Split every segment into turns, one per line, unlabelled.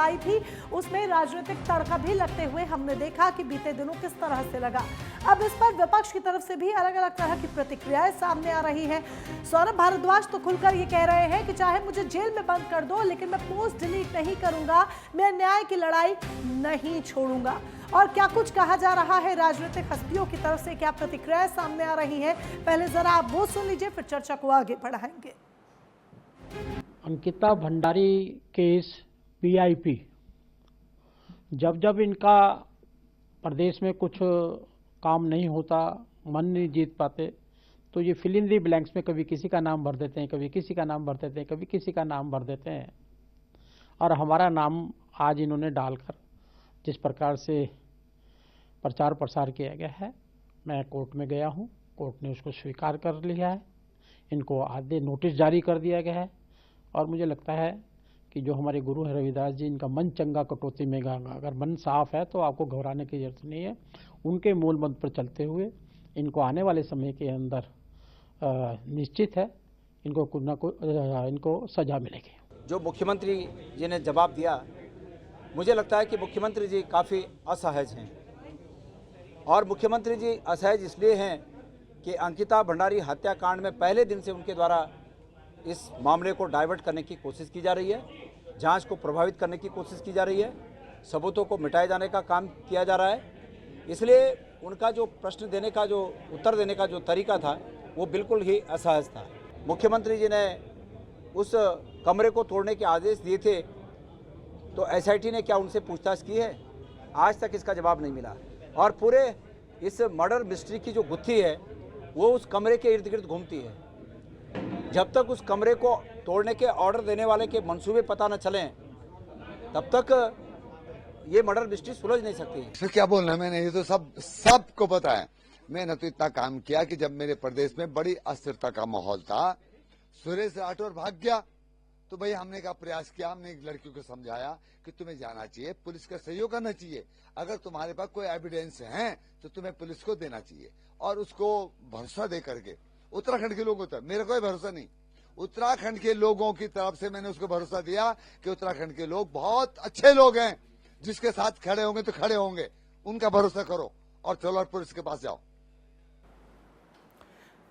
लड़ाई थी उसमें राजनीतिक तड़का भी लगते हुए हमने देखा कि बीते दिनों किस तरह से लगा। अब इस पर विपक्ष की तरफ से भी अलग अलग तरह की प्रतिक्रियाएं सामने आ रही है। सौरभ भारद्वाज तो खुलकर ये कह रहे हैं कि चाहे मुझे जेल में बंद कर दो लेकिन मैं पोस्ट डिलीट नहीं करूंगा, मैं न्याय की लड़ाई नहीं छोड़ूंगा। और क्या कुछ कहा जा रहा है राजनीतिक हस्तियों की तरफ से, क्या प्रतिक्रियाएं सामने आ रही हैं, पहले जरा आप वो सुन लीजिए, फिर चर्चा को आगे बढ़ाएंगे।
अंकिता भंडारी केस PIP, जब जब इनका प्रदेश में कुछ काम नहीं होता, मन नहीं जीत पाते, तो ये फिल इन दी ब्लैंक्स में कभी किसी का नाम भर देते हैं, कभी किसी का नाम भर देते हैं, कभी किसी का नाम भर देते हैं। और हमारा नाम आज इन्होंने डालकर जिस प्रकार से प्रचार प्रसार किया गया है, मैं कोर्ट में गया हूँ, कोर्ट ने उसको स्वीकार कर लिया है, इनको आधे नोटिस जारी कर दिया गया है। और मुझे लगता है कि जो हमारे गुरु हैं रविदास जी, इनका मन चंगा कटौती में गंगा, अगर मन साफ है तो आपको घबराने की जरूरत नहीं है। उनके मूल मंत्र पर चलते हुए इनको आने वाले समय के अंदर निश्चित है इनको कुछ ना कुछ इनको सजा मिलेगी।
जो मुख्यमंत्री जी ने जवाब दिया, मुझे लगता है कि मुख्यमंत्री जी काफ़ी असहज हैं। और मुख्यमंत्री जी असहज इसलिए हैं कि अंकिता भंडारी हत्याकांड में पहले दिन से उनके द्वारा इस मामले को डाइवर्ट करने की कोशिश की जा रही है, जांच को प्रभावित करने की कोशिश की जा रही है, सबूतों को मिटाए जाने का काम किया जा रहा है। इसलिए उनका जो प्रश्न देने का, जो उत्तर देने का जो तरीका था, वो बिल्कुल ही असहज था। मुख्यमंत्री जी ने उस कमरे को तोड़ने के आदेश दिए थे, तो SIT ने क्या उनसे पूछताछ की है? आज तक इसका जवाब नहीं मिला। और पूरे इस मर्डर मिस्ट्री की जो गुत्थी है वो उस कमरे के इर्द गिर्द घूमती है। जब तक उस कमरे को तोड़ने के ऑर्डर देने वाले के मंसूबे पता न चलें, तब तक ये मर्डर मिस्ट्री सुलझ नहीं सकती।
फिर क्या बोलना है, मैंने ये तो सबको पता है। मैंने तो इतना काम किया कि जब मेरे प्रदेश में बड़ी अस्थिरता का माहौल था, सुरेश राठौर भाग गया, तो भाई हमने का प्रयास किया, हमने एक लड़की को समझाया कि तुम्हें जाना चाहिए, पुलिस का सहयोग करना चाहिए, अगर तुम्हारे पास कोई एविडेंस है तो तुम्हें पुलिस को देना चाहिए। और उसको भरोसा दे करके उत्तराखंड के लोगों तक, मेरा कोई भरोसा नहीं, उत्तराखंड के लोगों की तरफ से मैंने उसको भरोसा दिया कि उत्तराखंड के लोग बहुत अच्छे लोग हैं, जिसके साथ खड़े होंगे तो खड़े होंगे, उनका भरोसा करो और चलो और पुलिस के पास जाओ।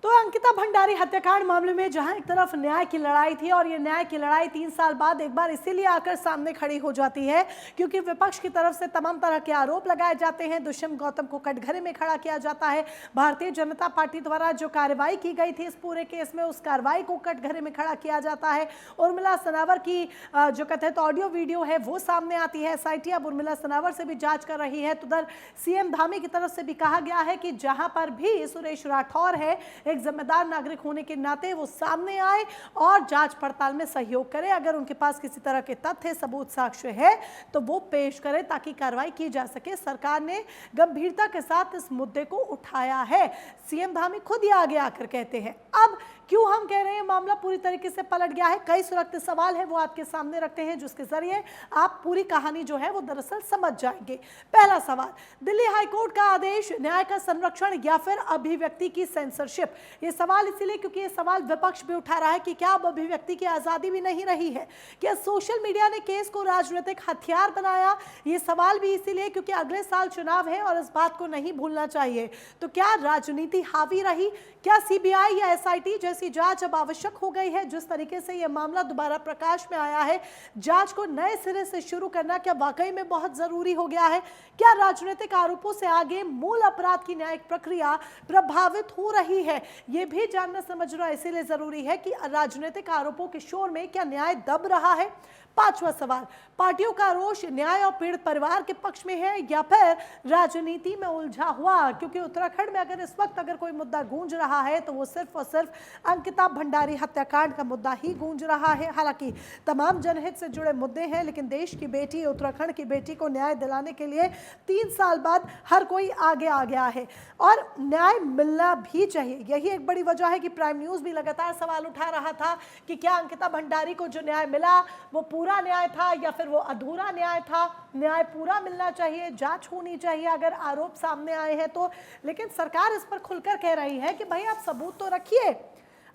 तो अंकिता भंडारी हत्याकांड मामले में जहां एक तरफ न्याय की लड़ाई थी और ये न्याय की लड़ाई 3 साल बाद एक बार इसीलिए आकर सामने खड़ी हो जाती है क्योंकि विपक्ष की तरफ से तमाम तरह के आरोप लगाए जाते हैं। दुष्यंत गौतम को कटघरे में खड़ा किया जाता है। भारतीय जनता पार्टी द्वारा जो कार्रवाई की गई थी इस पूरे केस में, उस कार्रवाई को कटघरे में खड़ा किया जाता है। उर्मिला सनावर की जो कथित ऑडियो वीडियो है वो सामने आती है। SIT अब उर्मिला सनावर से भी जांच कर रही है। तो उधर CM धामी की तरफ से भी कहा गया है कि जहां पर भी सुरेश राठौर है, एक जिम्मेदार नागरिक होने के नाते वो सामने आए और जांच पड़ताल में सहयोग करें। अगर उनके पास किसी तरह के तथ्य, सबूत, साक्ष्य है तो वो पेश करें ताकि कार्रवाई की जा सके। सरकार ने गंभीरता के साथ इस मुद्दे को उठाया है। CM धामी खुद ही आगे आकर कहते हैं। अब क्यों हम कह रहे हैं मामला पूरी तरीके से पलट गया है, कई सुरक्षित सवाल है वो आपके सामने रखते हैं जिसके जरिए आप पूरी कहानी जो है वो दरअसल समझ जाएंगे। पहला सवाल, दिल्ली हाईकोर्ट का आदेश, न्याय का संरक्षण या फिर अभिव्यक्ति की सेंसरशिप? ये सवाल इसीलिए क्योंकि ये सवाल विपक्ष भी उठा रहा है कि क्या अब अभिव्यक्ति की आजादी भी नहीं रही है? क्या सोशल मीडिया ने केस को राजनीतिक हथियार बनाया? ये सवाल भी इसीलिए क्योंकि अगले साल चुनाव है और इस बात को नहीं भूलना चाहिए। तो क्या राजनीति हावी रही? क्या CBI या SIT जैसी जांच अब आवश्यक हो गई है? जिस तरीके से यह मामला दोबारा प्रकाश में आया है, जांच को नए सिरे से शुरू करना क्या वाकई में बहुत जरूरी हो गया है? क्या राजनीतिक आरोपों से आगे मूल अपराध की न्यायिक प्रक्रिया प्रभावित हो रही है? यह भी जानना समझना इसीलिए जरूरी है कि राजनीतिक आरोपों के शोर में क्या न्याय दब रहा है? पांचवा सवाल, पार्टियों का रोष न्याय और पीड़ित परिवार के पक्ष में है या फिर राजनीति में उलझा हुआ? क्योंकि उत्तराखंड में अगर इस वक्त अगर कोई मुद्दा गूंज रहा है तो वो सिर्फ और सिर्फ अंकिता भंडारी हत्याकांड का मुद्दा ही गूंज रहा है। हालांकि तमाम जनहित से जुड़े मुद्दे हैं, लेकिन देश की बेटी, उत्तराखंड की बेटी को न्याय दिलाने के लिए 3 साल बाद हर कोई आगे आ गया है और न्याय मिलना भी चाहिए। यही एक बड़ी वजह है कि प्राइम न्यूज भी लगातार सवाल उठा रहा था कि क्या अंकिता भंडारी को जो न्याय मिला वो पूरा न्याय था या फिर वो अधूरा न्याय था? न्याय पूरा मिलना चाहिए, जांच होनी चाहिए अगर आरोप सामने आए हैं तो। लेकिन सरकार इस पर खुलकर कह रही है कि भाई आप सबूत तो रखिए,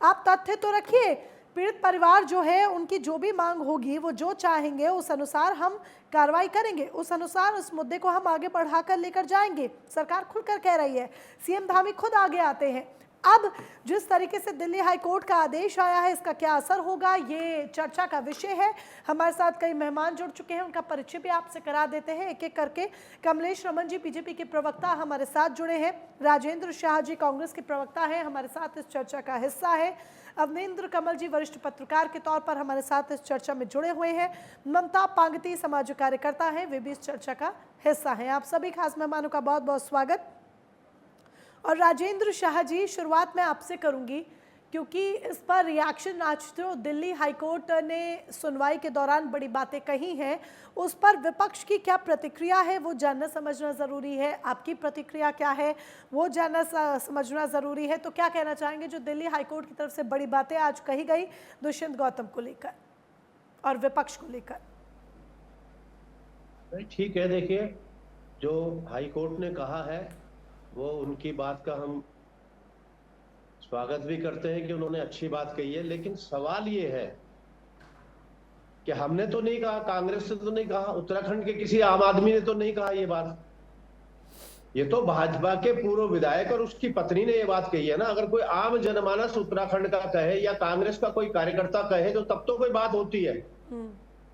आप तथ्य तो रखिए, पीड़ित परिवार जो है उनकी जो भी मांग होगी, वो जो चाहेंगे उस अनुसार हम कार्रवाई करेंगे, उस अनुसार उस मुद्दे को हम आगे बढ़ाकर लेकर जाएंगे। सरकार खुलकर कह रही है, सीएम धामी खुद आगे आते हैं। अब जिस तरीके से दिल्ली हाईकोर्ट का आदेश आया है, इसका क्या असर होगा, ये चर्चा का विषय है। हमारे साथ कई मेहमान जुड़ चुके हैं, उनका परिचय भी आपसे करा देते हैं एक एक करके। कमलेश रमन जी बीजेपी के प्रवक्ता हमारे साथ जुड़े हैं। राजेंद्र शाह जी कांग्रेस के प्रवक्ता हैं, हमारे साथ इस चर्चा का हिस्सा है। अवनिंद्र कमल जी वरिष्ठ पत्रकार के तौर पर हमारे साथ इस चर्चा में जुड़े हुए हैं। ममता पांगती समाज कार्यकर्ता हैं, वे भी इस चर्चा का हिस्सा हैं। आप सभी खास मेहमानों का बहुत बहुत स्वागत। और राजेंद्र शाह जी, शुरुआत मैं आपसे करूंगी क्योंकि इस पर रिएक्शन आज तो दिल्ली हाईकोर्ट ने सुनवाई के दौरान बड़ी बातें कही हैं, उस पर विपक्ष की क्या प्रतिक्रिया है वो जानना समझना ज़रूरी है। आपकी प्रतिक्रिया क्या है वो जानना समझना ज़रूरी है। तो क्या कहना चाहेंगे जो दिल्ली हाईकोर्ट की तरफ से बड़ी बातें आज कही गई दुष्यंत गौतम को लेकर और विपक्ष को लेकर?
ठीक है, देखिए जो हाईकोर्ट ने कहा है वो उनकी बात का हम स्वागत भी करते हैं कि उन्होंने अच्छी बात कही है। लेकिन सवाल ये है कि हमने तो नहीं कहा, कांग्रेस ने तो नहीं कहा, उत्तराखंड के किसी आम आदमी ने तो नहीं कहा ये बात। ये तो भाजपा के पूर्व विधायक और उसकी पत्नी ने ये बात कही है ना। अगर कोई आम जनमानस उत्तराखंड का कहे या कांग्रेस का कोई कार्यकर्ता कहे तो तब तो कोई बात होती है।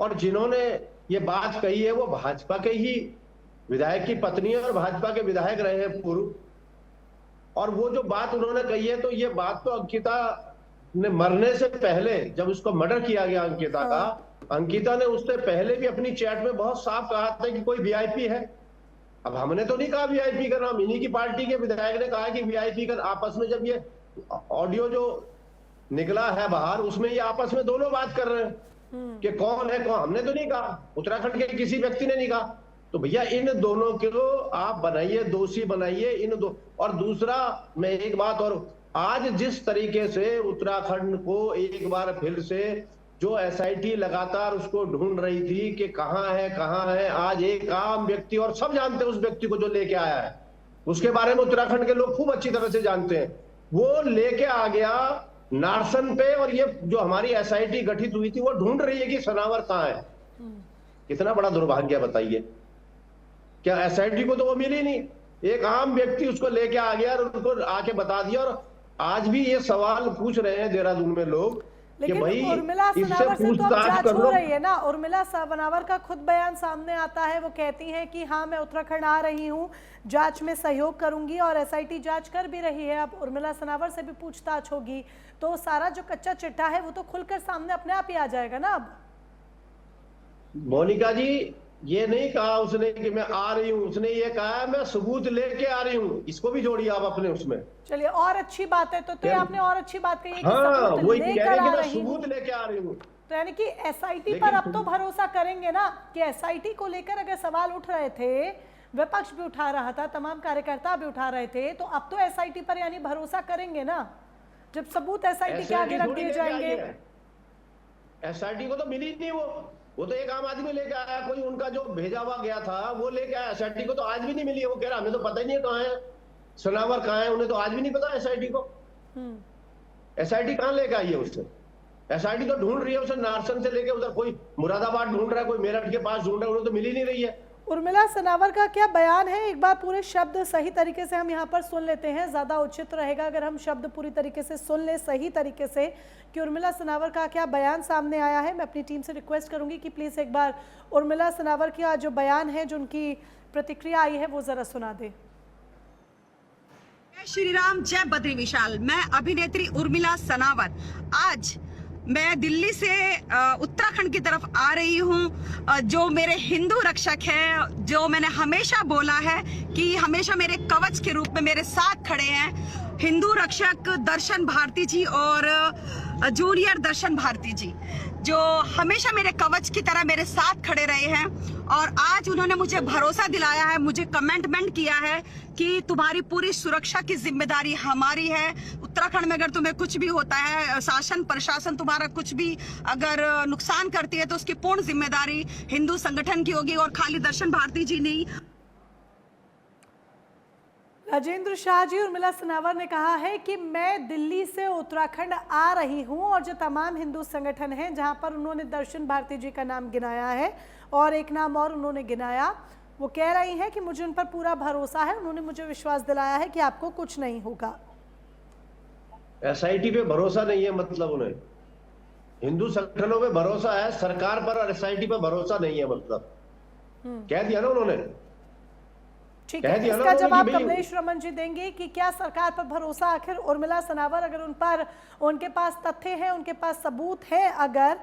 और जिन्होंने ये बात कही है वो भाजपा के ही विधायक की पत्नी और भाजपा के विधायक रहे हैं पूर्व। और वो जो बात उन्होंने कही है, तो ये बात तो अंकिता ने मरने से पहले, जब उसको मर्डर किया गया अंकिता का, अंकिता ने उससे पहले भी अपनी चैट में बहुत साफ कहा था कि कोई वीआईपी है। अब हमने तो नहीं कहा वीआईपी का नाम, इन्हीं की पार्टी के विधायक ने कहा कि वीआईपी का। आपस में जब ये ऑडियो जो निकला है बाहर, उसमें ये आपस में दोनों बात कर रहे हैं कि कौन है कौन। हमने तो नहीं कहा, उत्तराखंड के किसी व्यक्ति ने नहीं कहा। तो भैया इन दोनों को आप बनाइए, दोषी बनाइए इन दो। और दूसरा मैं एक बात और, आज जिस तरीके से उत्तराखंड को एक बार फिर से जो एसआईटी लगातार उसको ढूंढ रही थी कि कहां है, आज एक आम व्यक्ति, और सब जानते हैं उस व्यक्ति को जो लेके आया है, उसके बारे में उत्तराखंड के लोग खूब अच्छी तरह से जानते हैं। वो लेके आ गया नारसन पे, और ये जो हमारी एसआईटी गठित हुई थी वो ढूंढ रही है कि सनावर कहां है। कितना बड़ा दुर्भाग्य बताइए। क्या एसआईटी को तो वो मिली नहीं, एक आम व्यक्ति उसको लेके आ गया और उनको आके बता दिया। और आज भी ये सवाल पूछ रहे हैं देहरादून में लोग कि भाई
उर्मिला सनावर से तो अब जांच हो रही है ना। उर्मिला सनावर का खुद बयान सामने आता है, वो कहती हैं कि हाँ मैं उत्तराखंड आ रही हूँ, जांच में सहयोग करूंगी, और एसआईटी जांच कर भी रही है। अब उर्मिला सनावर से भी पूछताछ होगी तो सारा जो कच्चा चिट्ठा है वो तो खुलकर सामने अपने आप ही आ जाएगा ना। अब
मोनिका जी, ये नहीं कहा उसने कि मैं आ रही हूँ, उसने ये कहा मैं सबूत लेके आ रही हूँ। इसको भी जोड़िए आप अपने उसमें।
चलिए, और अच्छी बात है। तो आपने और अच्छी बात कही है कि
हाँ,
सबूत
वही
लेकर
कह रहे
आ
कि मैं
रही हूँ।
सबूत लेके आ रही हूँ।
तो यानी कि एसआईटी पर अब तो भरोसा करेंगे ना, कि एसआईटी को लेकर अगर सवाल उठ रहे थे, विपक्ष भी उठा रहा था, तमाम कार्यकर्ता भी उठा रहे थे, तो अब तो एसआईटी पर यानी भरोसा करेंगे ना, जब सबूत एसआईटी के आगे रख दिए जाएंगे।
एसआईटी को तो मिली नहीं वो तो एक आम आदमी लेके आया, कोई उनका जो भेजा हुआ गया था वो लेके आया। एसआईटी को तो आज भी नहीं मिली है। वो कह रहा हमें तो पता ही नहीं है कहाँ है सनावर, कहाँ है, उन्हें तो आज भी नहीं पता एसआईटी को। एसआईटी कहाँ लेके आई है उससे? एसआईटी तो ढूंढ रही है उसे, नारसन से लेके उधर, कोई मुरादाबाद ढूंढ रहा है, कोई मेरठ के पास ढूंढ रहा है, उन्हें तो मिली नहीं रही है।
उर्मिला सनावर का क्या बयान है, एक बार पूरे शब्द सही तरीके से हम यहाँ पर सुन लेते हैं। ज़्यादा उचित रहेगा अगर हम शब्द पूरी तरीके से सुन ले सही तरीके से कि उर्मिला सनावर का क्या बयान सामने आया है। मैं अपनी टीम से रिक्वेस्ट करूंगी कि प्लीज़ एक बार उर्मिला सनावर का जो बयान है, जो उनकी प्रतिक्रिया आई है, वो ज़रा सुना दे।
जय श्री राम, जय बद्री विशाल। मैं अभिनेत्री उर्मिला सनावर आज मैं दिल्ली से उत्तराखंड की तरफ आ रही हूँ। जो मेरे हिंदू रक्षक हैं, जो मैंने हमेशा बोला है कि हमेशा मेरे कवच के रूप में मेरे साथ खड़े हैं, हिंदू रक्षक दर्शन भारती जी और जूनियर दर्शन भारती जी, जो हमेशा मेरे कवच की तरह मेरे साथ खड़े रहे हैं। और आज उन्होंने मुझे भरोसा दिलाया है, मुझे कमिटमेंट किया है कि तुम्हारी पूरी सुरक्षा की जिम्मेदारी हमारी है। उत्तराखंड में अगर तुम्हें कुछ भी होता है, शासन प्रशासन तुम्हारा कुछ भी अगर नुकसान करती है, तो उसकी पूर्ण जिम्मेदारी हिंदू संगठन की होगी, और खाली दर्शन भारती जी नहीं।
राजेंद्र शाह जी, उर्मिला सनावर ने कहा है कि मैं दिल्ली से उत्तराखंड आ रही हूं और जो तमाम हिंदू संगठन हैं, जहां पर उन्होंने दर्शन भारती जी का नाम गिनाया है और एक नाम और उन्होंने गिनाया, वो कह रही हैं कि मुझे उन पर पूरा भरोसा है। उन्होंने मुझे विश्वास दिलाया है कि आपको कुछ नहीं होगा।
एसआईटी पे भरोसा नहीं है, मतलब उन्हें हिंदू संगठनों पे भरोसा है, सरकार पर और एसआईटी पे भरोसा नहीं है, मतलब कह दिया ना उन्होंने।
ठीक
कह
है,
दिया ना
इसका
उन्होंने
जवाब
कि भाई-
कमलेश रमन जी देंगे कि क्या सरकार पर भरोसा, आखिर उर्मिला सनावर अगर उन पर उनके पास तथ्य हैं, उनके पास सबूत है अगर,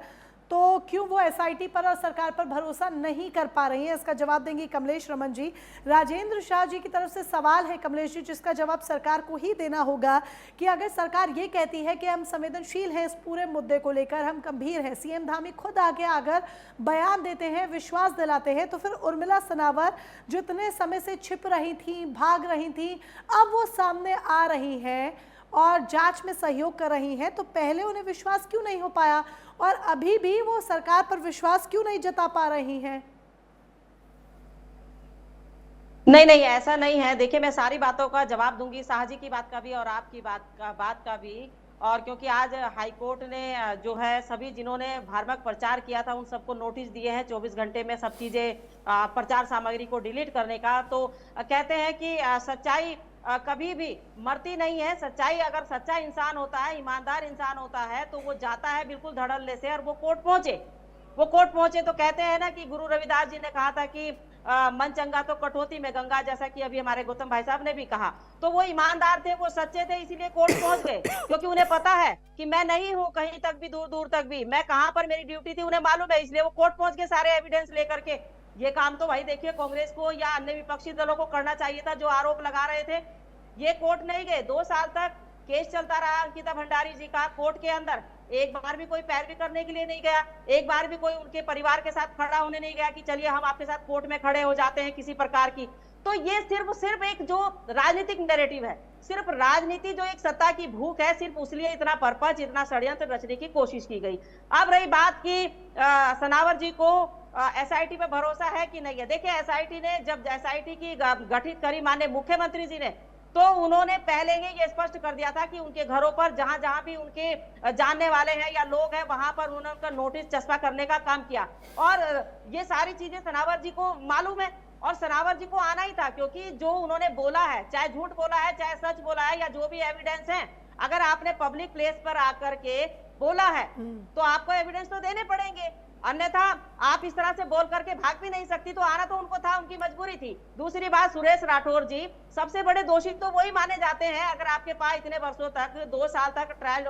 तो क्यों वो एसआईटी पर और सरकार पर भरोसा नहीं कर पा रही हैं? इसका जवाब देंगे कमलेश रमन जी। राजेंद्र शाह जी की तरफ से सवाल है कमलेश जी, जिसका जवाब सरकार को ही देना होगा कि अगर सरकार ये कहती है कि हम संवेदनशील हैं इस पूरे मुद्दे को लेकर, हम गंभीर हैं, सीएम धामी खुद आगे आकर बयान देते हैं, विश्वास दिलाते हैं, तो फिर उर्मिला सनावर जो इतने समय से छिप रही थी, भाग रही थी, अब वो सामने आ रही हैं और जांच में सहयोग कर रही हैं, तो पहले उन्हें विश्वास क्यों नहीं हो पाया और अभी भी वो सरकार पर विश्वास क्यों नहीं जता पा रही हैं?
नहीं नहीं, ऐसा नहीं है। देखिए, मैं सारी बातों का जवाब दूंगी, शाह जी की बात का भी और आपकी बात का भी। और क्योंकि आज हाईकोर्ट ने जो है सभी जिन्होंने भ्रामक प्रचार किया था उन सबको नोटिस दिए हैं 24 घंटे में सब चीजें प्रचार सामग्री को डिलीट करने का। तो कहते हैं कि सच्चाई कभी भी मरती नहीं है। सच्चाई, अगर सच्चा इंसान होता है, ईमानदार इंसान होता है, तो वो जाता है बिल्कुल धड़ल्ले से और वो कोर्ट पहुंचे। तो कहते हैं ना कि गुरु रविदास जी ने कहा था कि मन चंगा तो कटौती में गंगा, जैसा कि अभी हमारे गौतम भाई साहब ने भी कहा। तो वो ईमानदार थे, वो सच्चे थे, इसीलिए कोर्ट पहुंच गए, क्योंकि उन्हें पता है कि मैं नहीं हूं कहीं तक भी, दूर दूर तक भी, मैं कहां पर मेरी ड्यूटी थी उन्हें मालूम है, इसलिए वो कोर्ट पहुंच गए सारे एविडेंस लेकर के। ये काम तो भाई देखिए कांग्रेस को या अन्य विपक्षी दलों को करना चाहिए था, जो आरोप लगा रहे थे। ये कोर्ट नहीं गए, 2 साल तक केस चलता रहा अंकिता भंडारी जी का कोर्ट के अंदर। एक बार भी कोई पैरवी करने के लिए नहीं गया, एक बार भी कोई उनके परिवार के साथ खड़ा होने नहीं गया कि चलिए हम आपके साथ कोर्ट में खड़े हो जाते हैं किसी प्रकार की। तो ये सिर्फ एक जो राजनीतिक नैरेटिव है, सिर्फ राजनीति, जो एक सत्ता की भूख है, सिर्फ उसलिए इतना पर्पज, इतना षड्यंत्र रचने की कोशिश की गई। अब रही बात की सनावर जी को एसआईटी पे भरोसा है कि नहीं है। देखिए, एसआईटी ने जब एसआईटी की गठित करी माननीय मुख्यमंत्री जी ने, तो उन्होंने पहले ही ये स्पष्ट कर दिया था कि उनके घरों पर जहां जहां भी उनके जानने वाले हैं या लोग हैं, वहां पर उन्होंने उनका नोटिस चस्पा करने का काम किया। और ये सारी चीजें सनावर जी को मालूम है और सनावर जी को आना ही था, क्योंकि जो उन्होंने बोला है, चाहे झूठ बोला है, चाहे सच बोला है, या जो भी एविडेंस है, अगर आपने पब्लिक प्लेस पर आकर के बोला है तो आपको एविडेंस तो देने पड़ेंगे, अन्यथा आप इस तरह से बोल करके भाग भी नहीं सकती। तो आना तो उनको था, उनकी मजबूरी थी। दूसरी बात, सुरेश राठौर जी सबसे बड़े दोषी तो वही माने जाते हैं। अगर आपके पास इतने वर्षों तक, 2 साल तक ट्रायल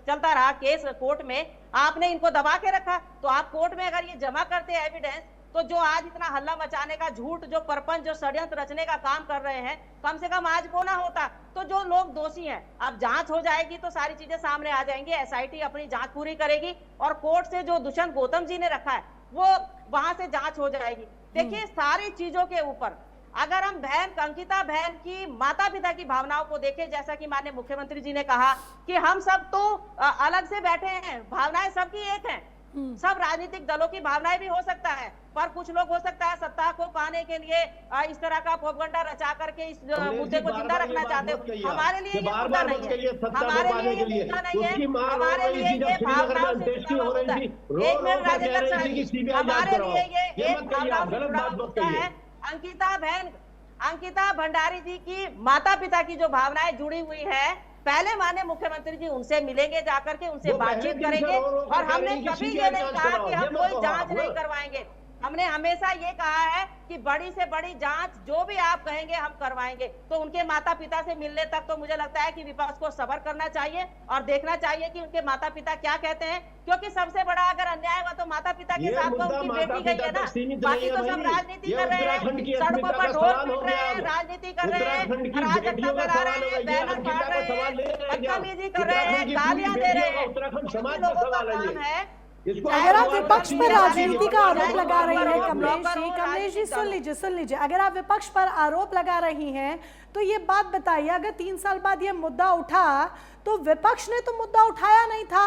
चलता रहा केस कोर्ट में, आपने इनको दबा के रखा, तो आप कोर्ट में अगर ये जमा करते हैं एविडेंस, तो जो आज इतना हल्ला मचाने का, झूठ, जो परपंच, जो षड्यंत्र रचने का काम कर रहे हैं, कम से कम आज को ना होता। तो जो लोग दोषी हैं, अब जांच हो जाएगी तो सारी चीजें सामने आ जाएंगी, एसआईटी अपनी जांच पूरी करेगी और कोर्ट से जो दुष्यंत गौतम जी ने रखा है वो वहां से जांच हो जाएगी। देखिए, सारी चीजों के ऊपर अगर हम अंकिता बहन की माता पिता की भावनाओं को देखें, जैसा कि माननीय मुख्यमंत्री जी ने कहा कि हम सब तो अलग से बैठे हैं, भावनाएं सबकी एक हैं, सब राजनीतिक दलों की भावनाएं भी हो सकता है, पर कुछ लोग हो सकता है सत्ता को पाने के लिए इस तरह का प्रोपगंडा रचा करके इस मुद्दे को जिंदा रखना चाहते हो। हमारे लिए ये मुद्दा नहीं है, हमारे लिए ये मुद्दा नहीं है, हमारे लिए ये भावनाओं से जुड़ा हुआ मुद्दा है। एक मिनट राजेंद्र शाह जी, हमारे लिए ये एक भावनाओं से जुड़ा हुआ मुद्दा है। अंकिता भंडारी जी की माता पिता की जो भावनाएं जुड़ी हुई है, पहले माननीय मुख्यमंत्री जी उनसे मिलेंगे, जाकर के उनसे बातचीत करेंगे। और हमने कभी ये नहीं कहा कि हम कोई जांच नहीं करवाएंगे, हमने हमेशा ये कहा है कि बड़ी से बड़ी जांच जो भी आप कहेंगे हम करवाएंगे। तो उनके माता पिता से मिलने तक तो मुझे लगता है कि विपक्ष को सब्र करना चाहिए और देखना चाहिए कि उनके माता पिता क्या कहते हैं, क्योंकि सबसे बड़ा अगर अन्याय हुआ तो माता पिता के साथ तो उनकी बेटी गई है ना। बाकी तो सब राजनीति कर रहे हैं, सड़कों पर ढोल पीट रहे हैं, राजनीति कर रहे हैं, अराजकता फैला रहे हैं, बैनर फाड़ रहे हैं, बदतमीजी कर रहे हैं, गालियां दे रहे हैं। लोगों का काम है।
अगर आप विपक्ष पर राजनीति का आरोप लगा रही हैं कमलेश जी सुन लीजिए, अगर आप विपक्ष पर आरोप लगा रही हैं तो ये बात बताइए, अगर 3 साल बाद ये मुद्दा उठा तो विपक्ष ने तो मुद्दा उठाया नहीं था,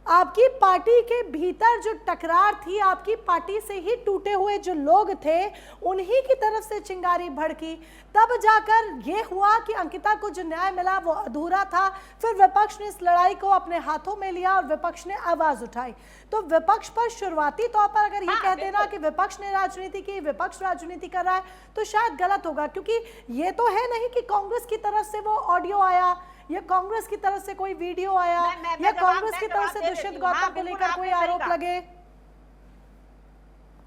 आपकी पार्टी के भीतर जो टकरार थी, आपकी पार्टी से ही टूटे हुए जो लोग थे, उन्हीं की तरफ से चिंगारी भड़की, तब जाकर ये हुआ कि अंकिता को जो न्याय मिला वो अधूरा था। फिर विपक्ष ने इस लड़ाई को अपने हाथों में लिया और विपक्ष ने आवाज उठाई। तो विपक्ष पर शुरुआती तौर पर अगर ये कह देना कि विपक्ष ने राजनीति की, विपक्ष राजनीति कर रहा है, तो शायद गलत होगा, क्योंकि ये तो है नहीं कि कांग्रेस की तरफ से वो ऑडियो आया या कांग्रेस की तरफ से कोई वीडियो आया या कांग्रेस की तरफ से दुष्यंत गौतम को लेकर कोई आरोप लगे।